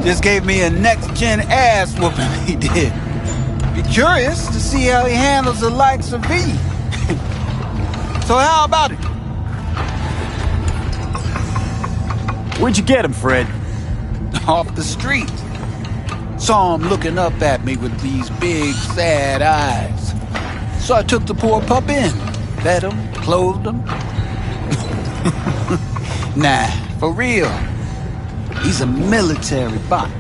Just gave me a next-gen ass whooping, he did. Be curious to see how he handles the likes of V. So how about it? Where'd you get him, Fred? Off the street. Saw him looking up at me with these big, sad eyes. So I took the poor pup in. Fed him, clothed him. Nah, for real. He's a military bot.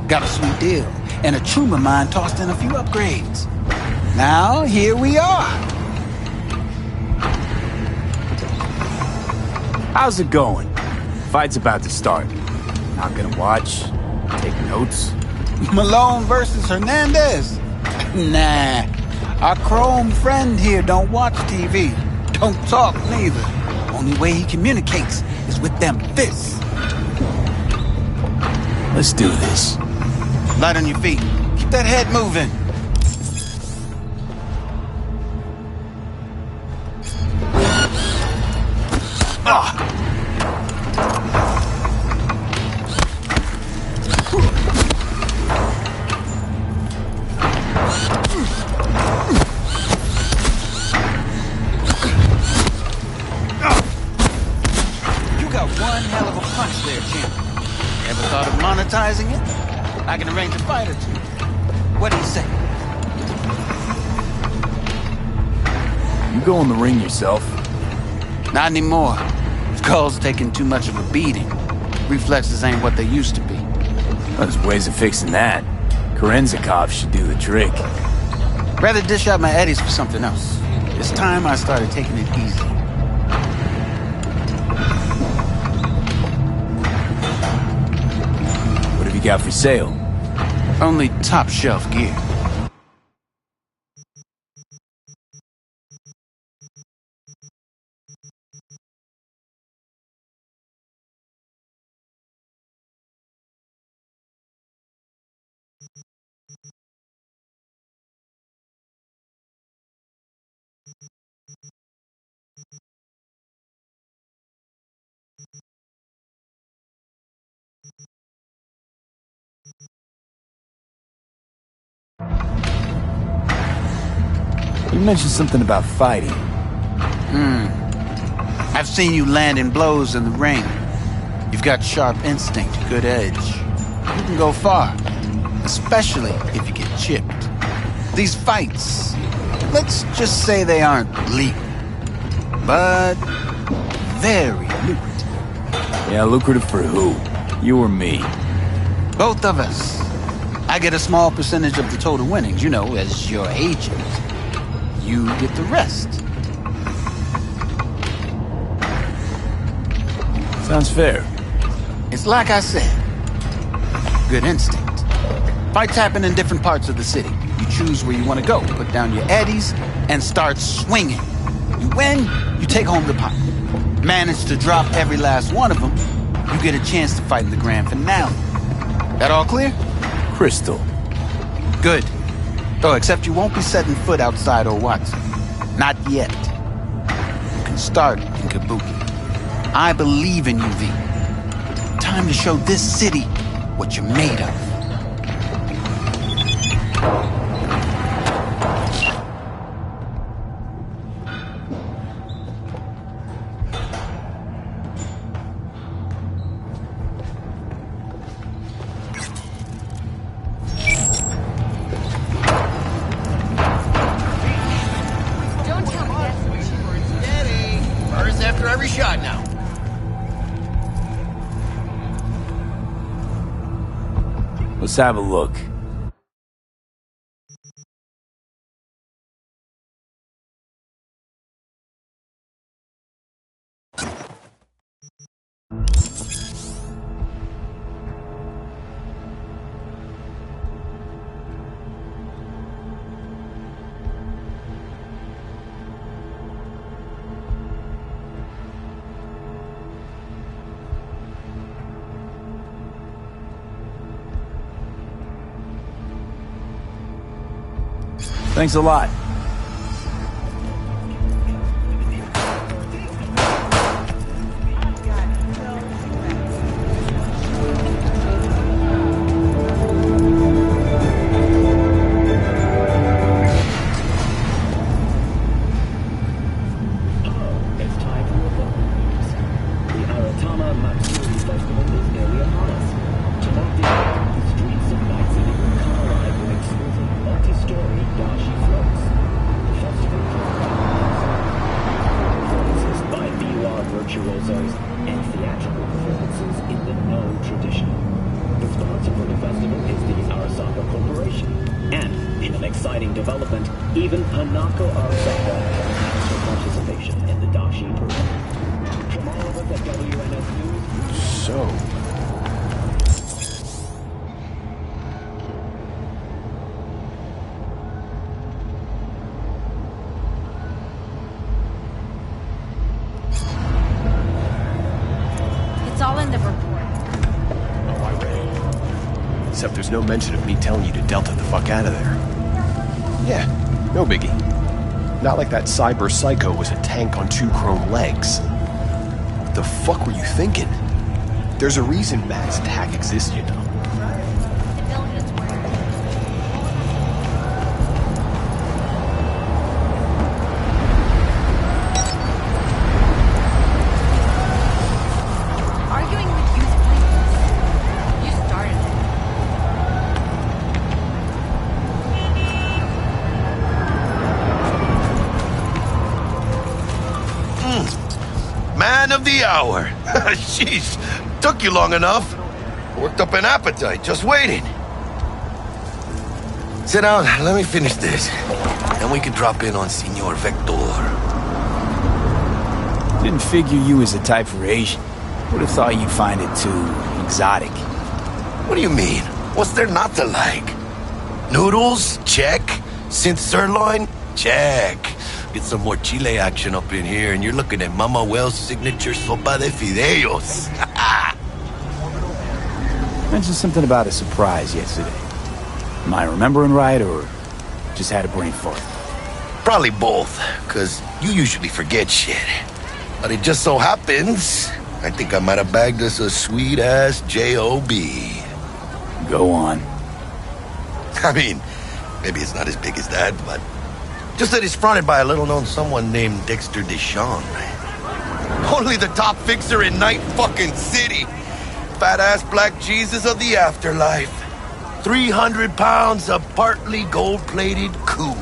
Got a sweet deal. And a tumor mine tossed in a few upgrades. Now, here we are. How's it going? Fight's about to start. Not gonna watch? Take notes? Malone versus Hernandez? Nah. Our chrome friend here don't watch TV. Don't talk neither. Only way he communicates is with them fists. Let's do this. Light on your feet. Keep that head moving. You got one hell of a punch there, champ. Ever thought of monetizing it? I can arrange a fight or two. What do you say? You go in the ring yourself? Not anymore. Skull's taking too much of a beating. Reflexes ain't what they used to be. There's ways of fixing that. Korenzikov should do the trick. Rather dish out my eddies for something else. It's time I started taking it easy. What have you got for sale? Only top shelf gear. You mentioned something about fighting. I've seen you landing blows in the ring. You've got sharp instinct, good edge. You can go far, especially if you get chipped. These fights, let's just say they aren't legal, but very lucrative. Yeah, lucrative for who? You or me? Both of us. I get a small percentage of the total winnings, you know, as your agent. You get the rest. Sounds fair. It's like I said. Good instinct. Fights happen in different parts of the city. You choose where you want to go, put down your eddies, and start swinging. You win, you take home the pot. Manage to drop every last one of them, you get a chance to fight in the grand finale. That all clear? Crystal. Good. Oh, except you won't be setting foot outside Watson. Not yet. You can start in Kabuki. I believe in you, V. Time to show this city what you're made of. Let's have a look. Thanks a lot. Except there's no mention of me telling you to Delta the fuck out of there. Yeah, no biggie. Not like that cyber psycho was a tank on 2 chrome legs. What the fuck were you thinking? There's a reason Matt's attack exists, you know. Of the hour. Jeez, took you long enough. Worked up an appetite, just waiting. Sit down, let me finish this. Then we can drop in on Senor Vector. Didn't figure you was the type for Asian. Would have thought you'd find it too exotic. What do you mean? What's there not to like? Noodles? Check. Synth sirloin? Check. Get some more Chile action up in here, and you're looking at Mama Wells' signature sopa de fideos. Mentioned something about a surprise yesterday. Am I remembering right, or just had a brain fart? Probably both, because you usually forget shit. But it just so happens, I think I might have bagged us a sweet-ass J.O.B. Go on. I mean, maybe it's not as big as that, but just that it's fronted by a little-known someone named Dexter Deshawn. Only the top fixer in Night fucking City. Fat-ass black Jesus of the afterlife. 300 pounds of partly gold-plated cool.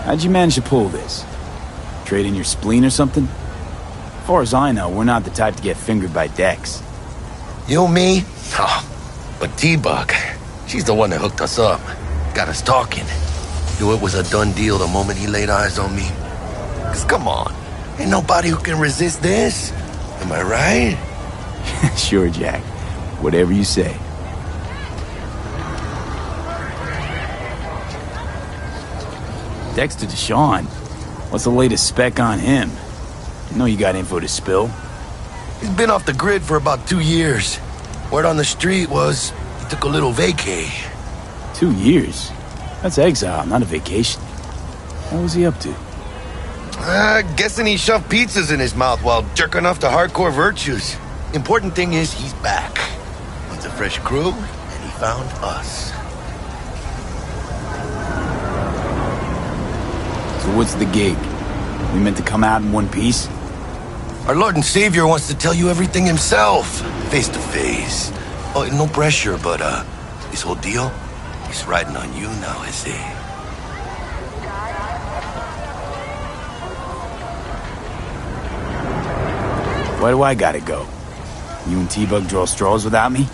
How'd you manage to pull this? Trade in your spleen or something? As far as I know, we're not the type to get fingered by Dex. You, me? Oh, but T-Bug, she's the one that hooked us up. Got us talking. Knew it was a done deal the moment he laid eyes on me. 'Cause come on, ain't nobody who can resist this. Am I right? Sure, Jack. Whatever you say. Dexter Deshawn? What's the latest spec on him? I know you got info to spill. He's been off the grid for about 2 years. Word on the street was he took a little vacay. 2 years? That's exile, not a vacation. What was he up to? Guessing he shoved pizzas in his mouth while jerking off to hardcore virtues. Important thing is he's back. Needs a fresh crew, and he found us. So what's the gig? We meant to come out in one piece? Our Lord and Savior wants to tell you everything himself, face to face. Oh, no pressure, but this whole deal, he's riding on you now, is he? Why do I gotta go? You and T-Bug draw straws without me?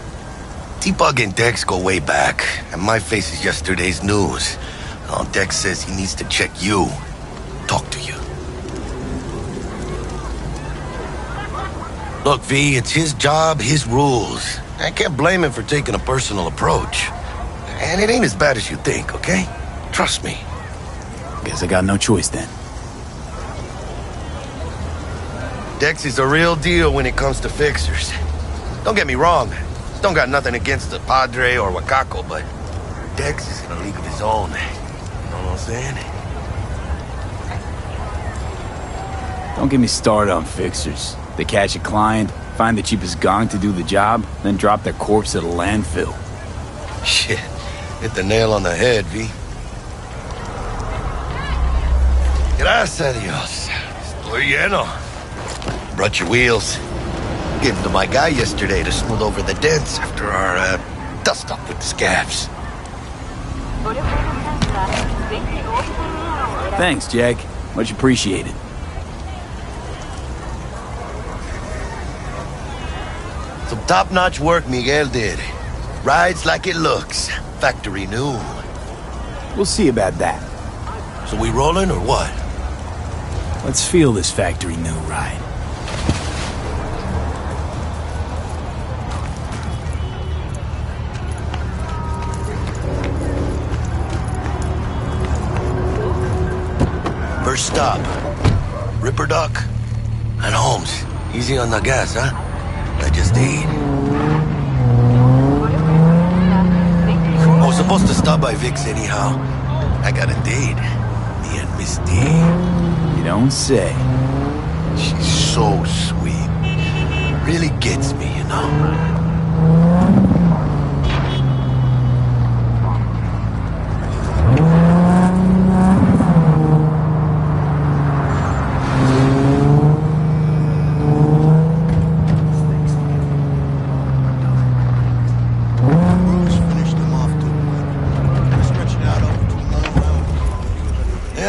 T-Bug and Dex go way back, and my face is yesterday's news. Oh, Dex says he needs to check you, talk to you. Look, V, it's his job, his rules. I can't blame him for taking a personal approach. And it ain't as bad as you think, okay? Trust me. Guess I got no choice then. Dex is a real deal when it comes to fixers. Don't get me wrong. Don't got nothing against the Padre or Wakako, but Dex is in a league of his own. You know what I'm saying? Don't get me started on fixers. They catch a client, find the cheapest gong to do the job, then drop their corpse at a landfill. Shit. Hit the nail on the head, V. Gracias a Dios. Estoy lleno. Brought your wheels. Gave them to my guy yesterday to smooth over the dents after our dust-up with the scabs. Thanks, Jack. Much appreciated. Some top-notch work Miguel did. Rides like it looks. Factory new. We'll see about that. So we rolling or what? Let's feel this factory new ride. First stop. Ripper Duck and Holmes. Easy on the gas, huh? I just ate. I was supposed to stop by Vic's anyhow. I got a date. Me and Miss D. You don't say. She's so sweet. Really gets me, you know?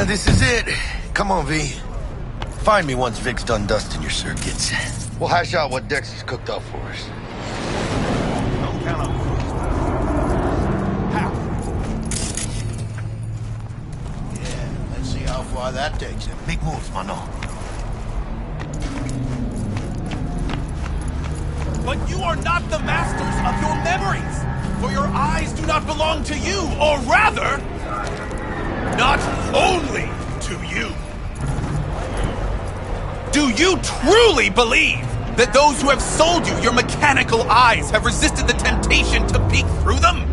This is it. Come on, V. Find me once Vic's done dusting your circuits. We'll hash out what Dex has cooked up for us. Don't count on Yeah, let's see how far that takes him. Big moves, mano. But you are not the masters of your memories, for your eyes do not belong to you, or rather, not only to you. Do you truly believe that those who have sold you your mechanical eyes have resisted the temptation to peek through them?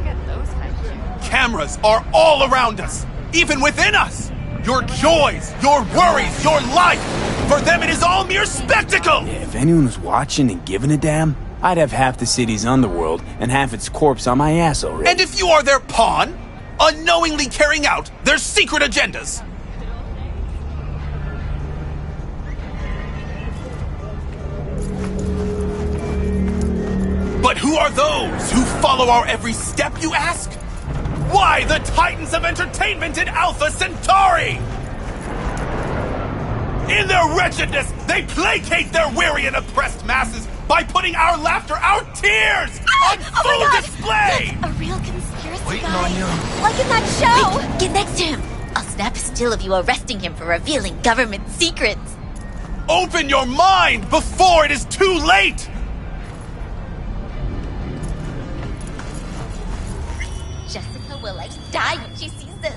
Cameras are all around us, even within us. your joys, your worries, your life. For them, it is all mere spectacle. Yeah, if anyone was watching and giving a damn, I'd have half the city's underworld and half its corpse on my ass already. And if you are their pawn, unknowingly carrying out their secret agendas. But who are those who follow our every step, you ask? Why, the titans of entertainment in Alpha Centauri! In their wretchedness, they placate their weary and oppressed masses by putting our laughter, our tears, on full display! A real conspiracy Waiting guy. on you. Like in that show! Wait, get next to him! I'll snap a still of you arresting him for revealing government secrets. Open your mind before it is too late! Jessica will die when she sees this.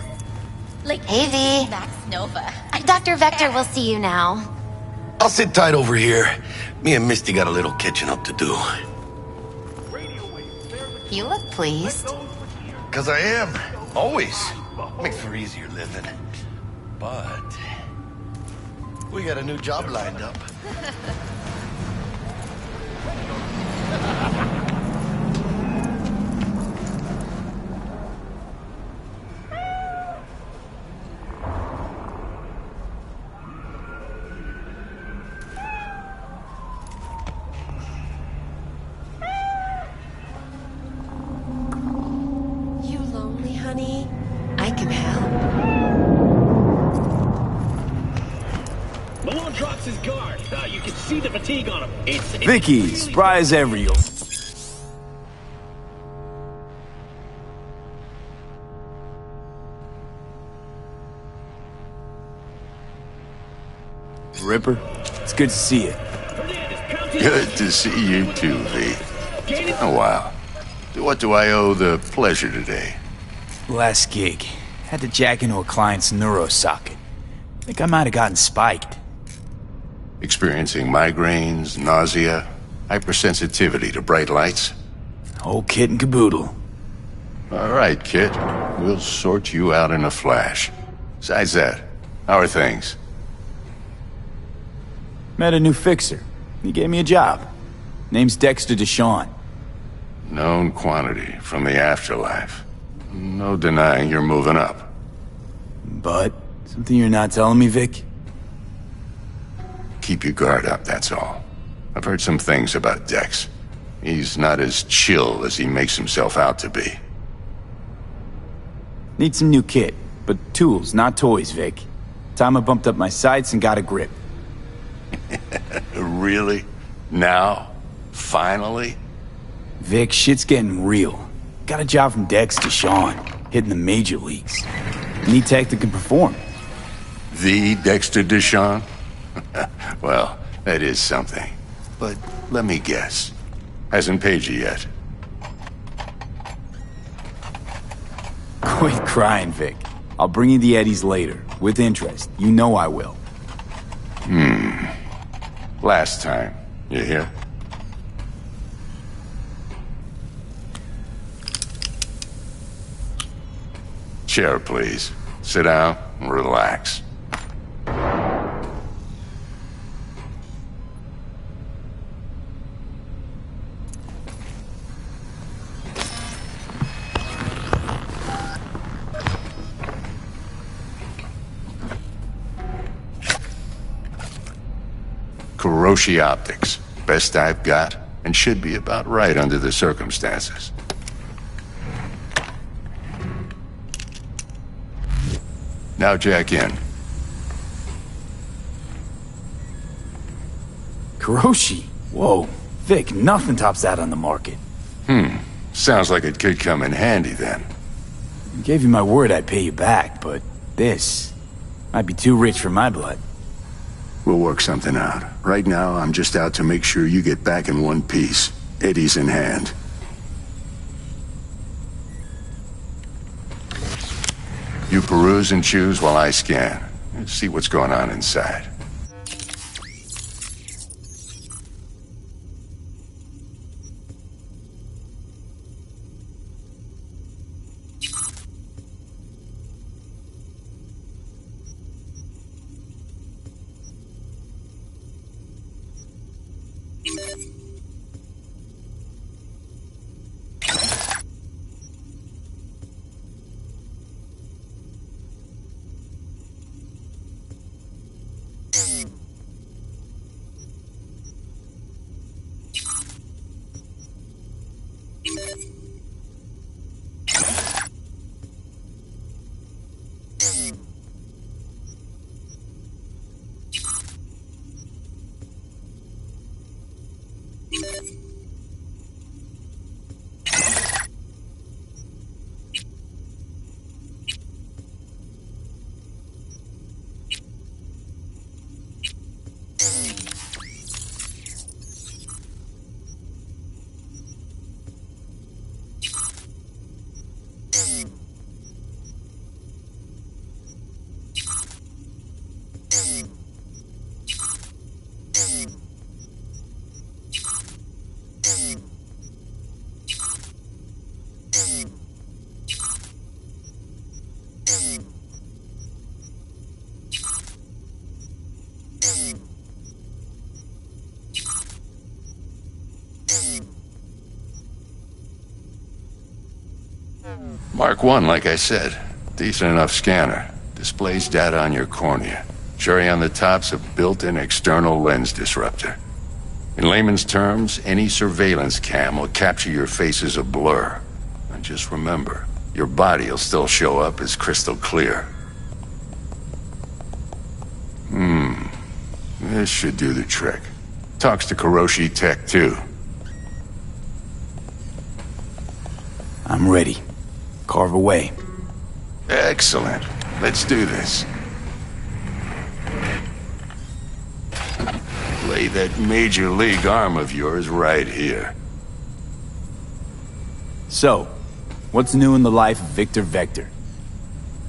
Hey, V. Max Nova. Dr. Vector will see you now. I'll sit tight over here. Me and Misty got a little catching up to do. You look pleased. 'Cause I am. Always. Makes for easier living. But we got a new job lined up. You lonely, honey? I can help. Malone drops his guard. You can see the fatigue on him. It's Vicky, spry as ever, yo. Ripper, it's good to see you. Good to see you too, V. Oh, wow. What do I owe the pleasure today? Last gig. Had to jack into a client's neuro socket. Think I might have gotten spiked. Experiencing migraines, nausea, hypersensitivity to bright lights? Whole kit and caboodle. All right, kid. We'll sort you out in a flash. Besides that, how are things? Met a new fixer. He gave me a job. Name's Dexter Deshawn. Known quantity from the afterlife. No denying you're moving up. But, something you're not telling me, Vic? Keep your guard up, that's all. I've heard some things about Dex. He's not as chill as he makes himself out to be. Need some new kit, but tools, not toys, Vic. Time I bumped up my sights and got a grip. Really? Now? Finally? Vic, shit's getting real. Got a job from Dex Deshawn, hitting the major leagues. Need tech that can perform. The Dexter Deshawn? Well, that is something. But let me guess. Hasn't paid you yet. Quit crying, Vic. I'll bring you the eddies later, with interest. You know I will. Last time. You hear? Chair, please. Sit down and relax. Kuroshi Optics. Best I've got, and should be about right under the circumstances. Now jack in. Kuroshi? Whoa. Vic, nothing tops that on the market. Sounds like it could come in handy then. I gave you my word I'd pay you back, but this might be too rich for my blood. We'll work something out. Right now, I'm just out to make sure you get back in one piece. Eddie's in hand. You peruse and choose while I scan. See what's going on inside. Mark 1, like I said. Decent enough scanner. Displays data on your cornea. Cherry on the top's a built-in external lens disruptor. In layman's terms, any surveillance cam will capture your face as a blur. And just remember, your body will still show up as crystal clear. This should do the trick. Talks to Kuroshi Tech, too. I'm ready. Carve away. Excellent. Let's do this. Lay that major league arm of yours right here. So, what's new in the life of Victor Vector?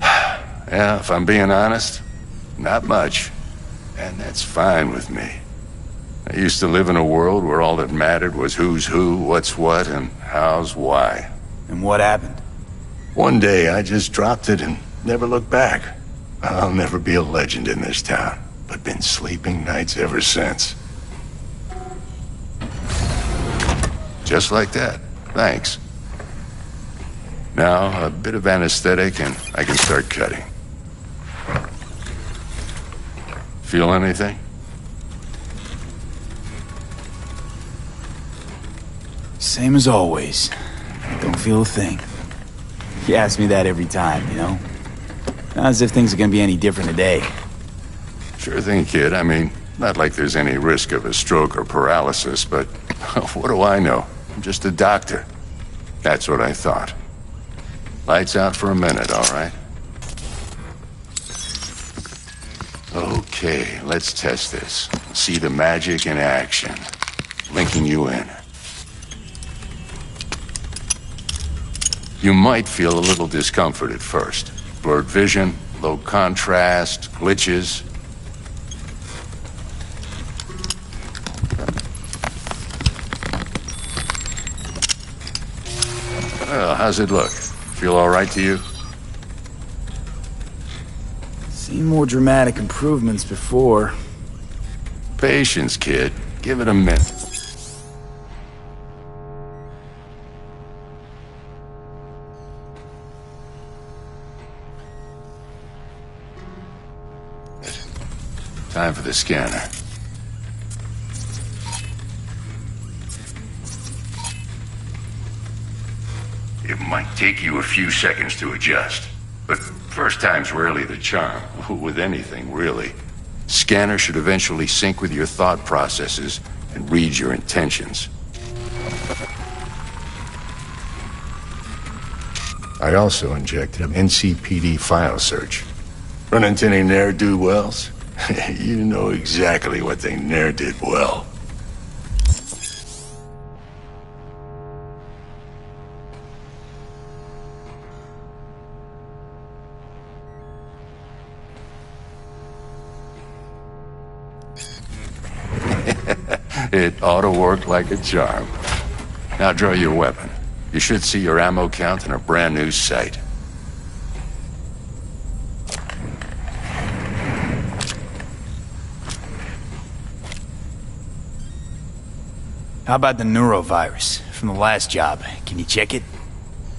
Yeah, if I'm being honest, not much. And that's fine with me. I used to live in a world where all that mattered was who's who, what's what, and how's why. And what happened? One day I just dropped it and never looked back. I'll never be a legend in this town, but been sleeping nights ever since. Just like that. Thanks. Now, a bit of anesthetic and I can start cutting. Feel anything? Same as always. Don't feel a thing. You ask me that every time, you know? Not as if things are gonna be any different today. Sure thing, kid. I mean, not like there's any risk of a stroke or paralysis, but what do I know? I'm just a doctor. That's what I thought. Lights out for a minute, all right? Okay, let's test this. See the magic in action. Linking you in. You might feel a little discomfort at first. Blurred vision, low contrast, glitches. Well, how's it look? Feel all right to you? Seen more dramatic improvements before. Patience, kid. Give it a minute. Time for the scanner. It might take you a few seconds to adjust, but first time's rarely the charm, with anything, really. Scanner should eventually sync with your thought processes and read your intentions. I also injected an NCPD file search. Run into any ne'er-do-wells? You know exactly what they ne'er did well. It ought to work like a charm. Now draw your weapon. You should see your ammo count in a brand new sight. How about the neurovirus from the last job? Can you check it?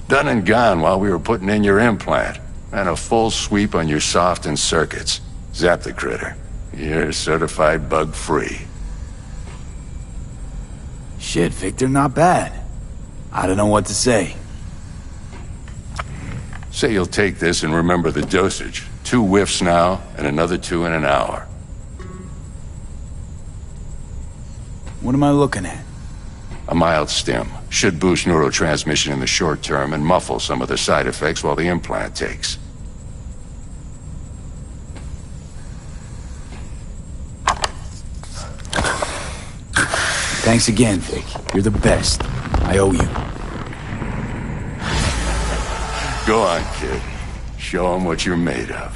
Done and gone while we were putting in your implant. And a full sweep on your soft and circuits. Zap the critter. You're certified bug-free. Shit, Victor, not bad. I don't know what to say. Say you'll take this and remember the dosage. 2 whiffs now, and another 2 in an hour. What am I looking at? A mild stim. Should boost neurotransmission in the short term and muffle some of the side effects while the implant takes. Thanks again, Vic. You're the best. I owe you. Go on, kid. Show them what you're made of.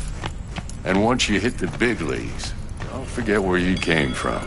And once you hit the big leagues, don't forget where you came from.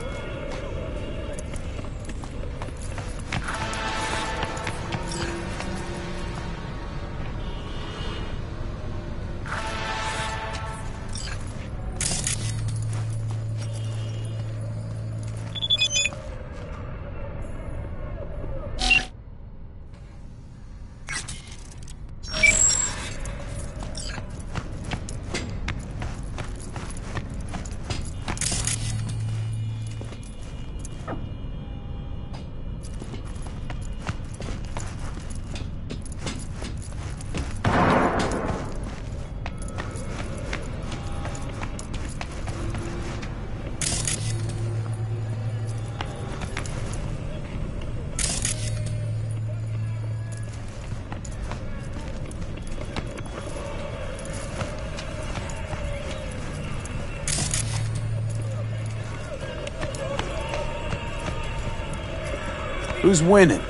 Who's winning?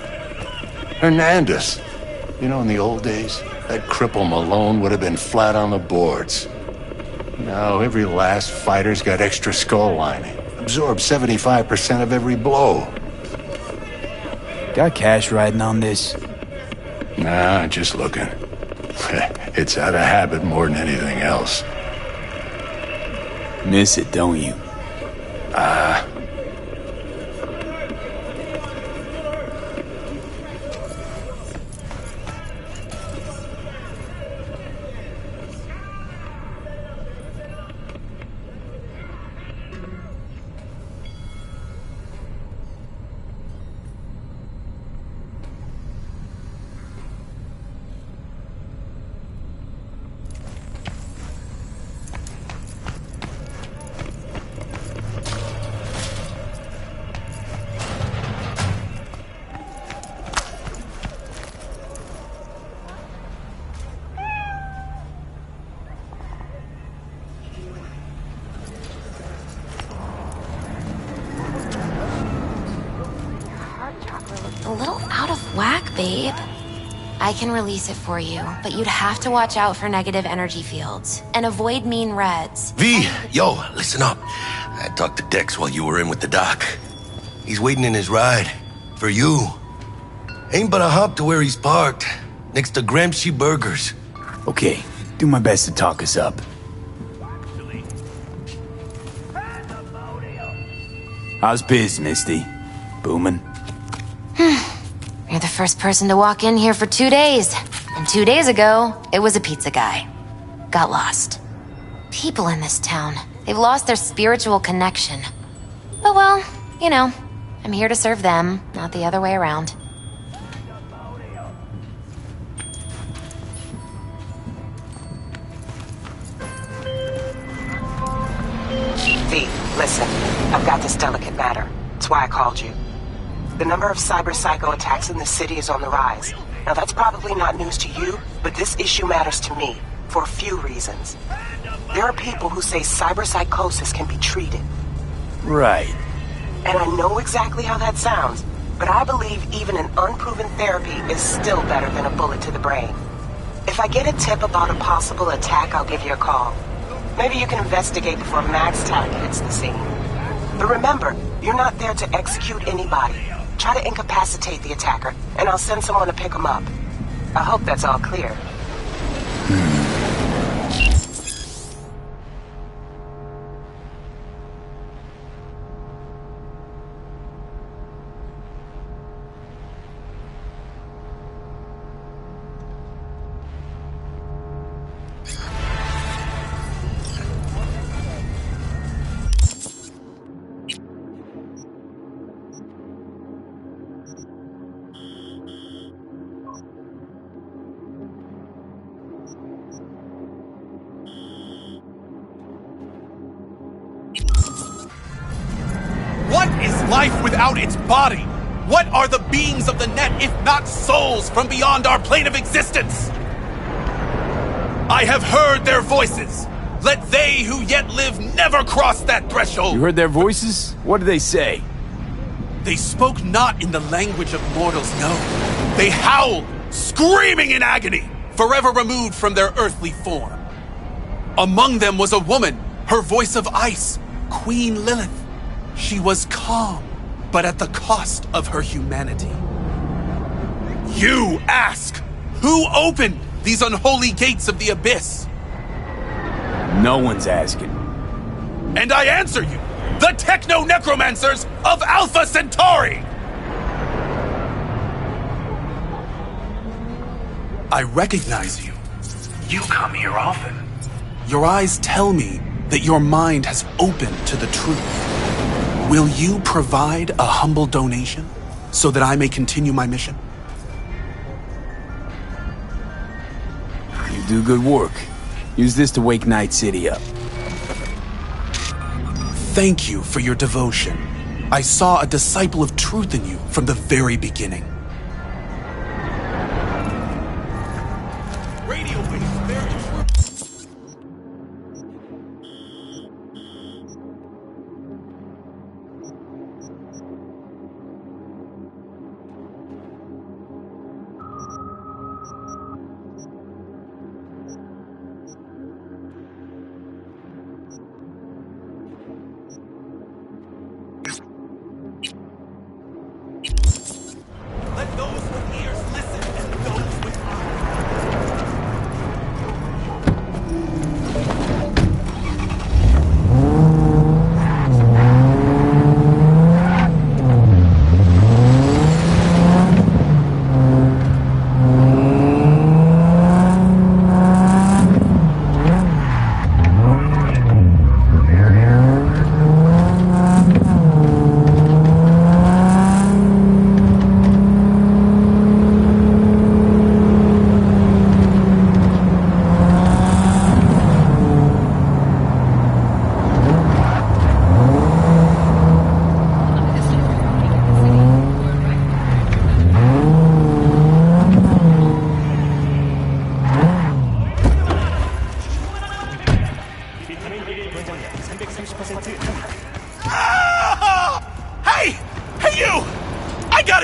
Hernandez. You know, in the old days, that cripple Malone would have been flat on the boards. Now, every last fighter's got extra skull lining. Absorbs 75% of every blow. Got cash riding on this? Nah, just looking. It's out of habit more than anything else. Miss it, don't you? A little out of whack, babe. I can release it for you, but you'd have to watch out for negative energy fields and avoid mean reds. V, yo, listen up. I talked to Dex while you were in with the doc. He's waiting in his ride. For you. Ain't but a hop to where he's parked. Next to Gramsci Burgers. Okay, do my best to talk us up. How's biz, Misty? Booming? You're the first person to walk in here for 2 days. And 2 days ago, it was a pizza guy. Got lost. People in this town, they've lost their spiritual connection. But well, you know, I'm here to serve them, not the other way around. V, listen. I've got this delicate matter. That's why I called you. The number of cyber-psycho attacks in the city is on the rise. Now, that's probably not news to you, but this issue matters to me for a few reasons. There are people who say cyber-psychosis can be treated. Right. And I know exactly how that sounds, but I believe even an unproven therapy is still better than a bullet to the brain. If I get a tip about a possible attack, I'll give you a call. Maybe you can investigate before Max Tack hits the scene. But remember, you're not there to execute anybody. Try to incapacitate the attacker, and I'll send someone to pick him up. I hope that's all clear. What is life without its body? What are the beings of the net if not souls from beyond our plane of existence? I have heard their voices. Let they who yet live never cross that threshold. You heard their voices? What did they say? They spoke not in the language of mortals, no. They howled, screaming in agony, forever removed from their earthly form. Among them was a woman, her voice of ice, Queen Lilith. She was calm, but at the cost of her humanity. You ask, who opened these unholy gates of the abyss? No one's asking. And I answer you, the techno-necromancers of Alpha Centauri! I recognize you. You come here often. Your eyes tell me that your mind has opened to the truth. Will you provide a humble donation so that I may continue my mission? You do good work. Use this to wake Night City up. Thank you for your devotion. I saw a disciple of truth in you from the very beginning. Radio waves bear true.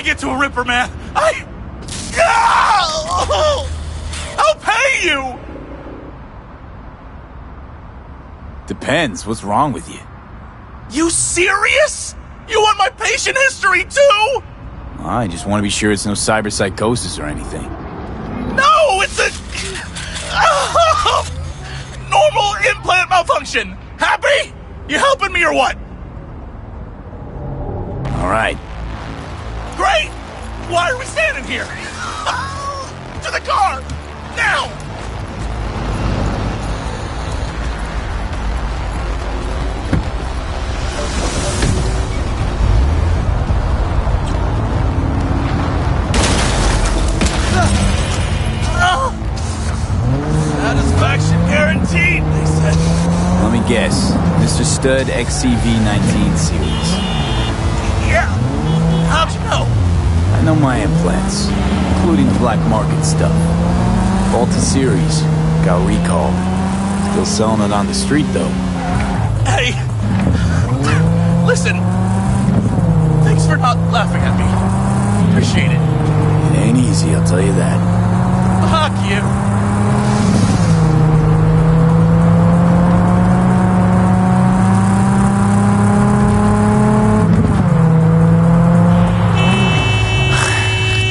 get to a Ripper, man. I'll pay you! Depends. What's wrong with you? You serious? You want my patient history, too? I just want to be sure it's no cyberpsychosis or anything. No, it's a... normal implant malfunction. Happy? You helping me or what? All right. Great! Why are we standing here? To the car! Now! Satisfaction guaranteed, they said. Let me guess. Mr. Stud XCV-19 series. Yeah. How'd you know? I know my implants, including the black market stuff. Faulty series. Got recalled. Still selling it on the street, though. Hey! Listen. Thanks for not laughing at me. Appreciate it. It ain't easy, I'll tell you that. Fuck you.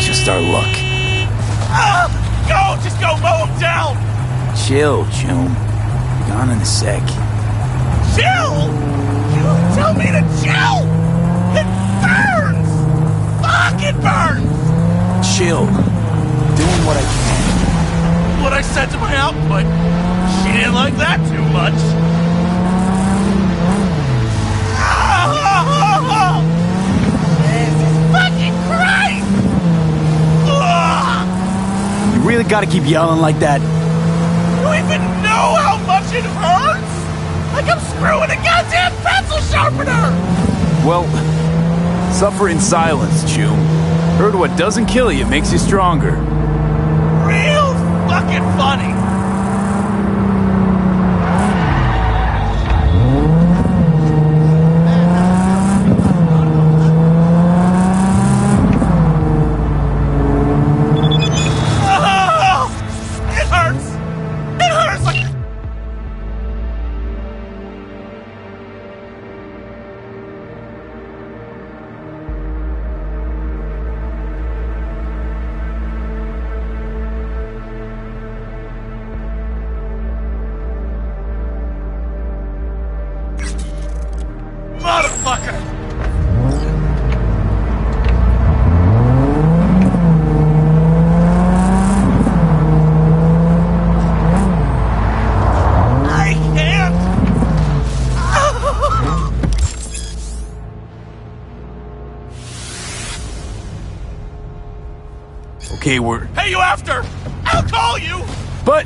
Just our luck. Go! Just go mow him down! Chill, June. Be gone in a sec. Chill? You tell me to chill! It burns! Fuck, it burns! Chill. Doing what I can. What I said to my output. She didn't like that too much. Jesus fucking Christ! You really gotta keep yelling like that? You even know how much it hurts? Like I'm screwing a goddamn pencil sharpener! Well, suffer in silence, June. Heard what doesn't kill you makes you stronger. Real fucking funny. It hurts. It hurts like... Motherfucker! I can't! Okay, we're... Hey, you after! I'll call you! But...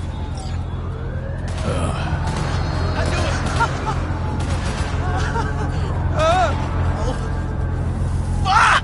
Fuck!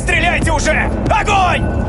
Стреляйте уже! Огонь!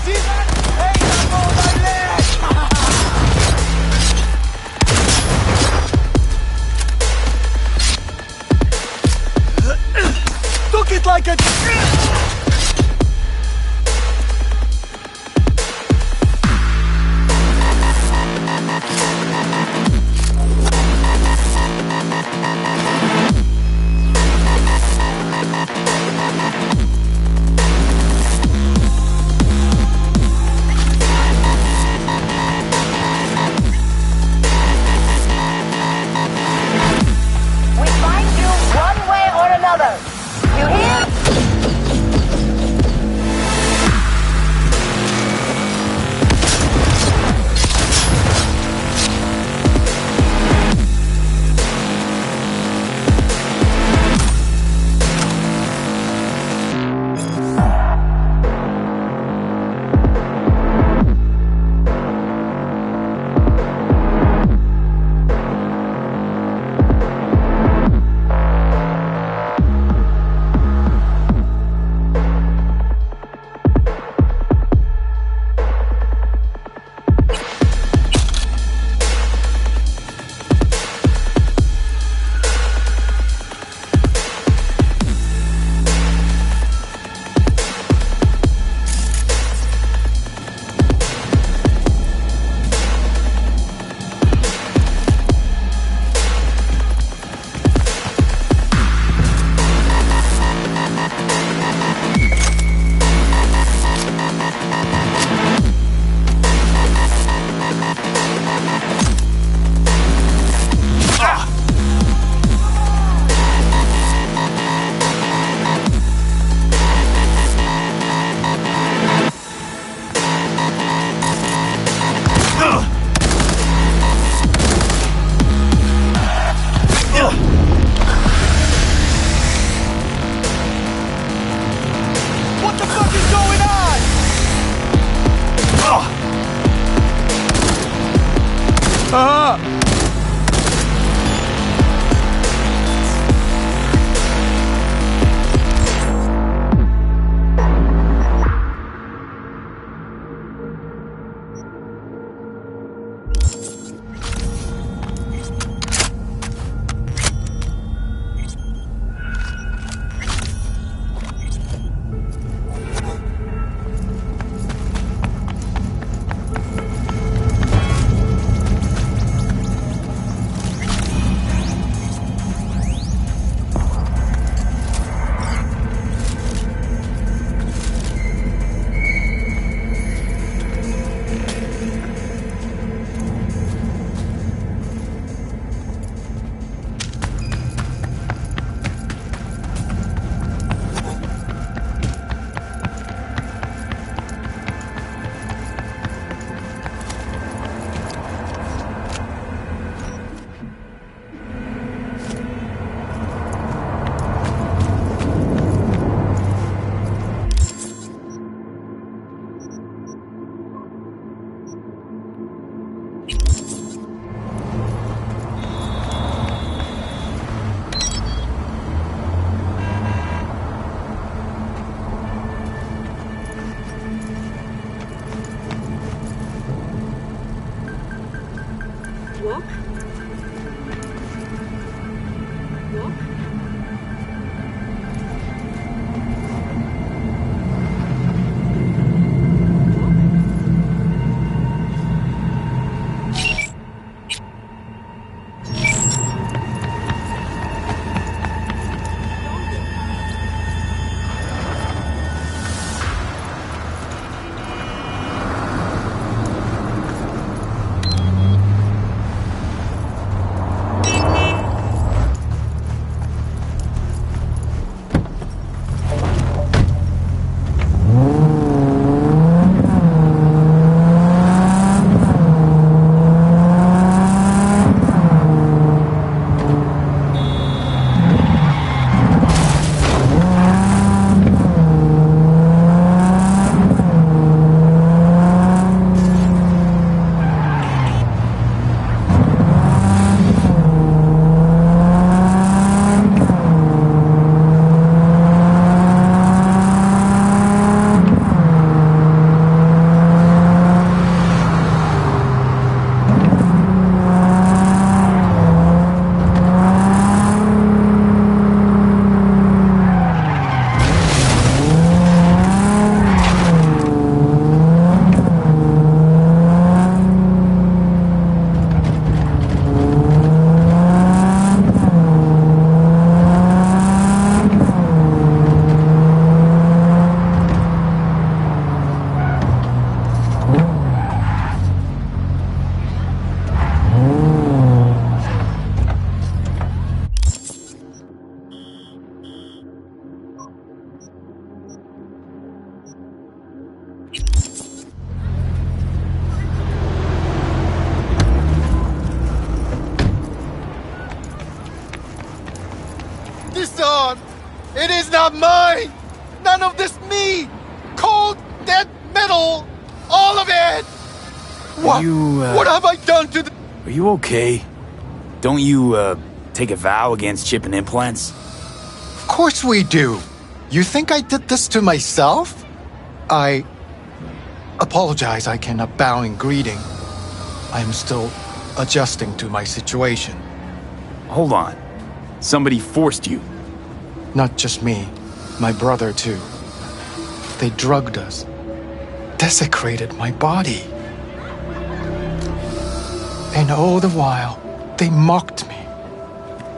See that? Hey, I'm on my leg! Took it like a... It is not mine! None of this me! Cold, dead metal! All of it! What have I done to the... Are you okay? Don't you, take a vow against chipping implants? Of course we do! You think I did this to myself? I apologize I cannot bow in greeting. I am still adjusting to my situation. Hold on. Somebody forced you. Not just me, my brother too. They drugged us, desecrated my body. And all the while, they mocked me.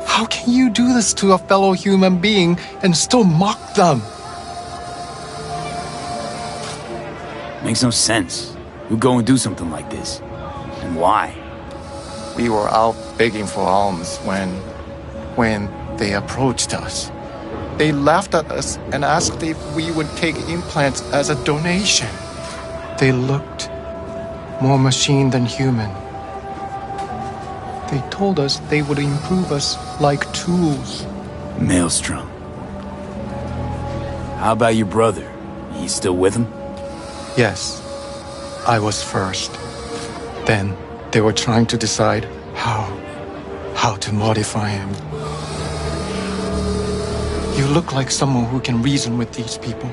How can you do this to a fellow human being and still mock them? Makes no sense. Who'd go and do something like this? And why? We were out begging for alms when they approached us. They laughed at us and asked if we would take implants as a donation. They looked more machine than human. They told us they would improve us like tools. Maelstrom. How about your brother? He's still with him? Yes, I was first. Then they were trying to decide how to modify him. You look like someone who can reason with these people.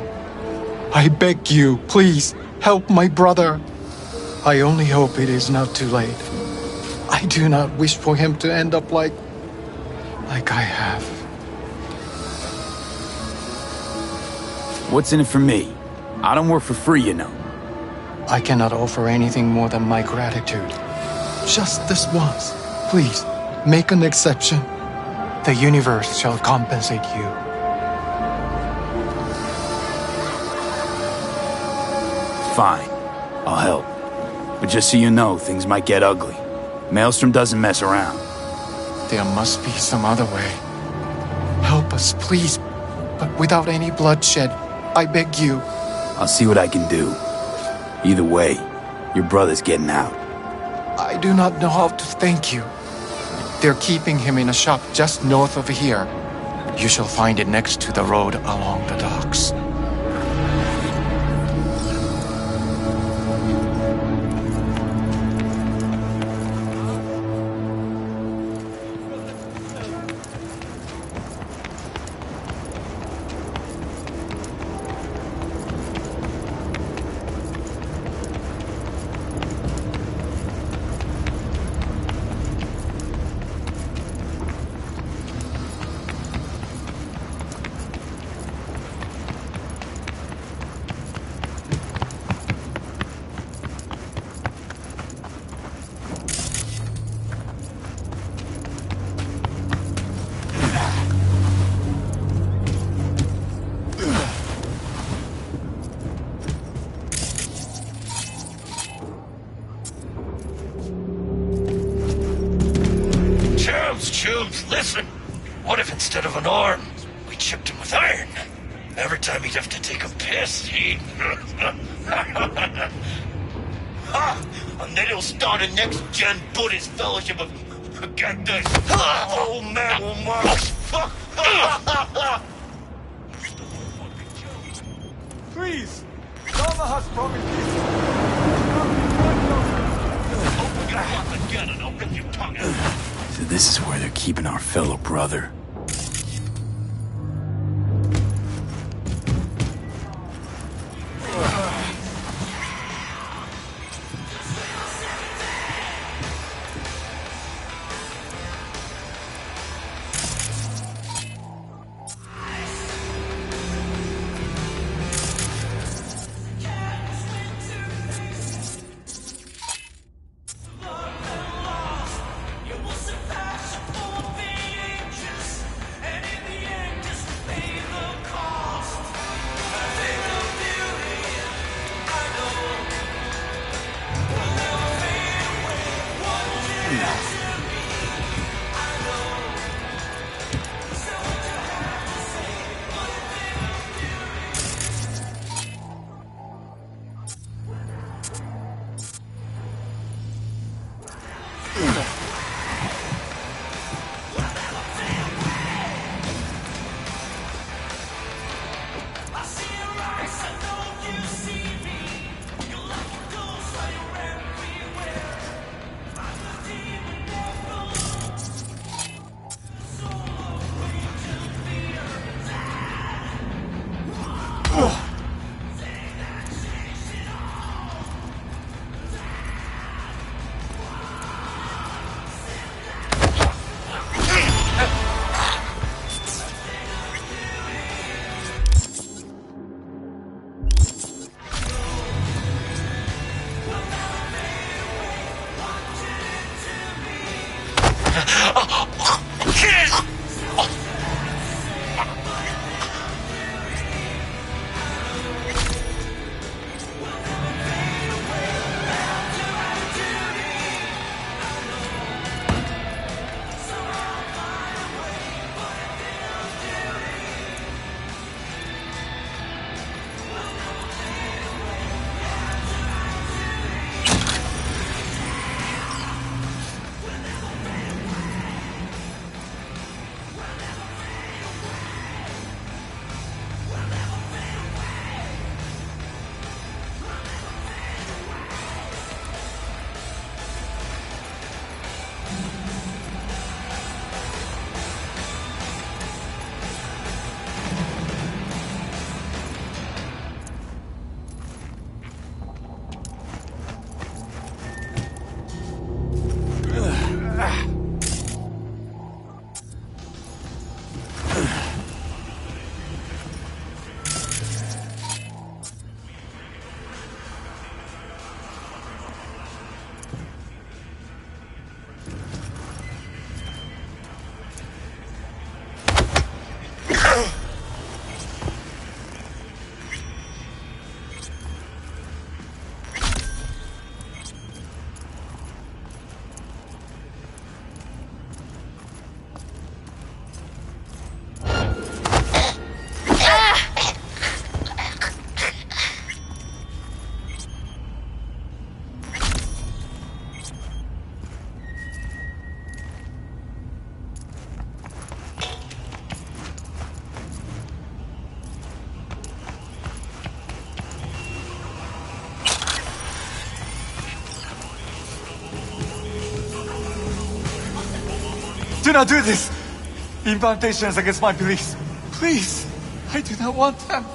I beg you, please, help my brother. I only hope it is not too late. I do not wish for him to end up like I have. What's in it for me? I don't work for free, you know. I cannot offer anything more than my gratitude. Just this once. Please, make an exception. The universe shall compensate you. Fine. I'll help. But just so you know, things might get ugly. Maelstrom doesn't mess around. There must be some other way. Help us, please. But without any bloodshed. I beg you. I'll see what I can do. Either way, your brother's getting out. I do not know how to thank you. They're keeping him in a shop just north of here. You shall find it next to the road along the docks. Chums, listen! What if instead of an arm, we chipped him with iron? Every time he'd have to take a piss, he'd... And then he'll start a next-gen Buddhist fellowship of... Get this! Oh, man, Please! Dharma has promised this! Open your fucking gun and I'll rip your tongue out! So this is where they're keeping our fellow brother. Do not do this! The implantation is against my beliefs. Please, I do not want them.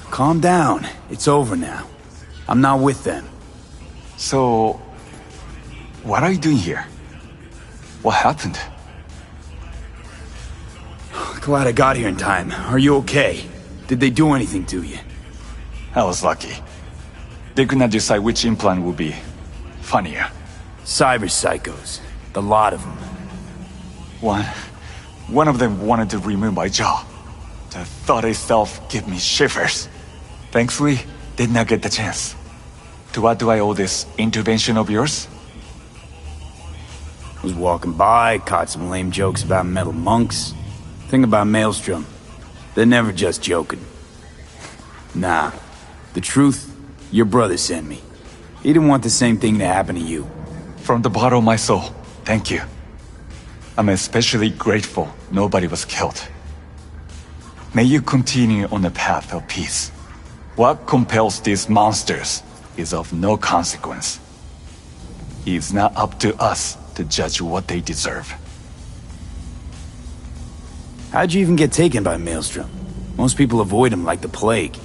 Calm down. It's over now. I'm not with them. So, what are you doing here? What happened? Glad I got here in time. Are you okay? Did they do anything to you? I was lucky. They could not decide which implant would be funnier. Cyber psychos. The lot of them. One of them wanted to remove my jaw. The thought itself gave me shivers. Thankfully, did not get the chance. To what do I owe this intervention of yours? Was walking by, caught some lame jokes about metal monks. Thing about Maelstrom, they're never just joking. Nah, the truth, your brother sent me. He didn't want the same thing to happen to you. From the bottom of my soul, thank you. I'm especially grateful nobody was killed. May you continue on the path of peace. What compels these monsters is of no consequence. It's not up to us to judge what they deserve. How'd you even get taken by Maelstrom? Most people avoid him like the plague.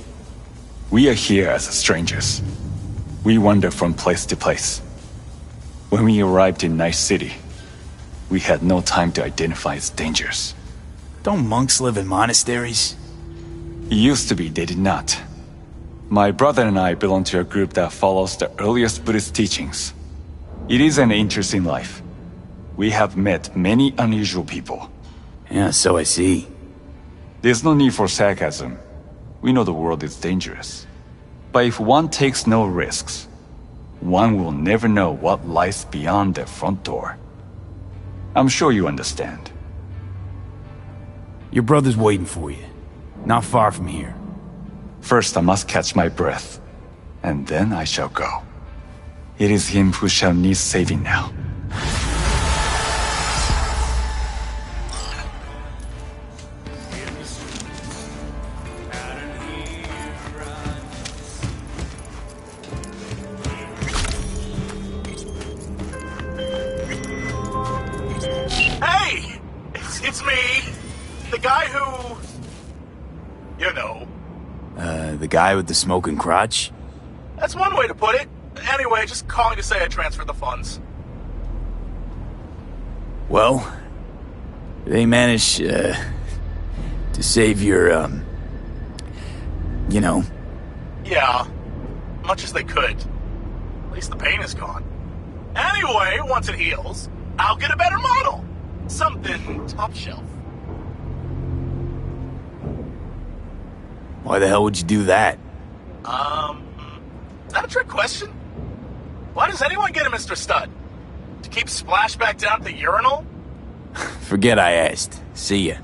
We are here as strangers. We wander from place to place. When we arrived in Night City, we had no time to identify its dangers. Don't monks live in monasteries? It used to be they did not. My brother and I belong to a group that follows the earliest Buddhist teachings. It is an interesting life. We have met many unusual people. Yeah, so I see. There's no need for sarcasm. We know the world is dangerous. But if one takes no risks, one will never know what lies beyond their front door. I'm sure you understand. Your brother's waiting for you. Not far from here. First I must catch my breath, and then I shall go. It is him who shall need saving now. Hey! It's me! The guy who... You know. The guy with the smoking crotch? That's one way to put it. Anyway, just calling to say I transferred the funds. Well, they managed, to save your, you know. Yeah, much as they could. At least the pain is gone. Anyway, once it heals, I'll get a better model. Something top shelf. Why the hell would you do that? Is that a trick question? Why does anyone get a Mr. Stud? To keep Splash back down at the urinal? Forget I asked. See ya.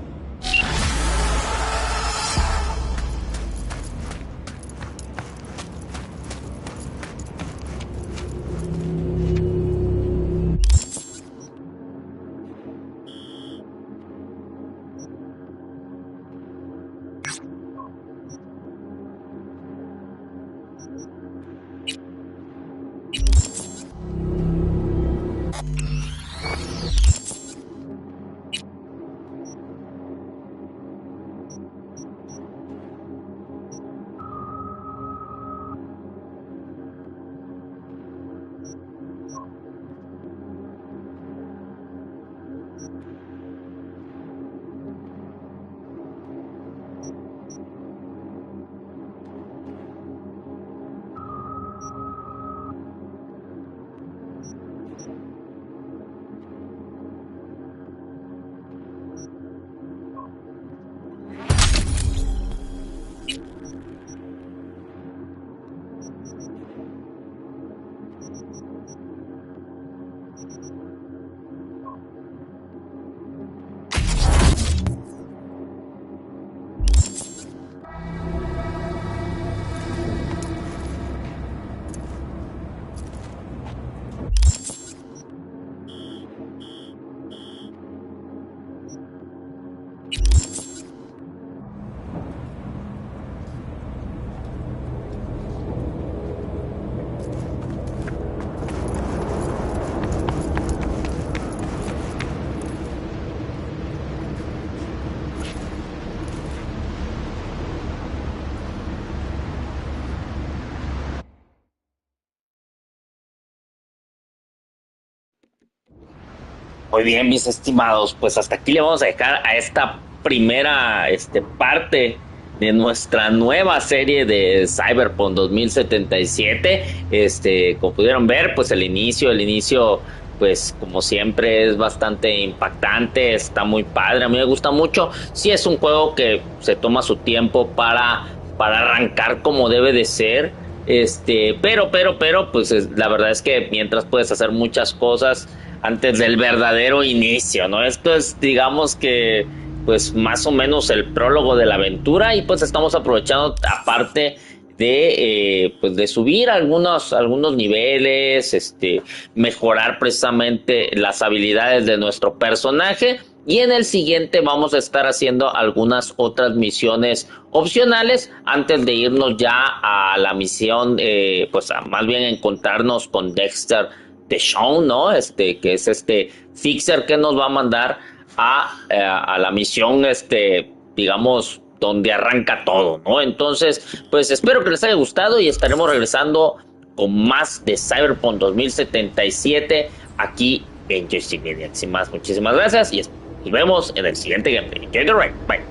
Muy bien, mis estimados, pues hasta aquí le vamos a dejar a esta primera parte de nuestra nueva serie de Cyberpunk 2077. Como pudieron ver, pues el inicio, pues como siempre es bastante impactante, está muy padre, a mí me gusta mucho. Sí es un juego que se toma su tiempo para arrancar como debe de ser, pero, pues la verdad es que mientras puedes hacer muchas cosas antes del verdadero inicio, ¿no? Esto es, digamos que, pues más o menos el prólogo de la aventura, y pues estamos aprovechando aparte de subir algunos niveles, mejorar precisamente las habilidades de nuestro personaje, y en el siguiente vamos a estar haciendo algunas otras misiones opcionales antes de irnos ya a la misión, pues a más bien encontrarnos con Dexter de Shawn, ¿no? Que es fixer que nos va a mandar a la misión, digamos, donde arranca todo, ¿no? Entonces, pues espero que les haya gustado y estaremos regresando con más de Cyberpunk 2077 aquí en Joystick Media. Sin más, muchísimas gracias y nos vemos en el siguiente gameplay. Enjoy the ride. Bye.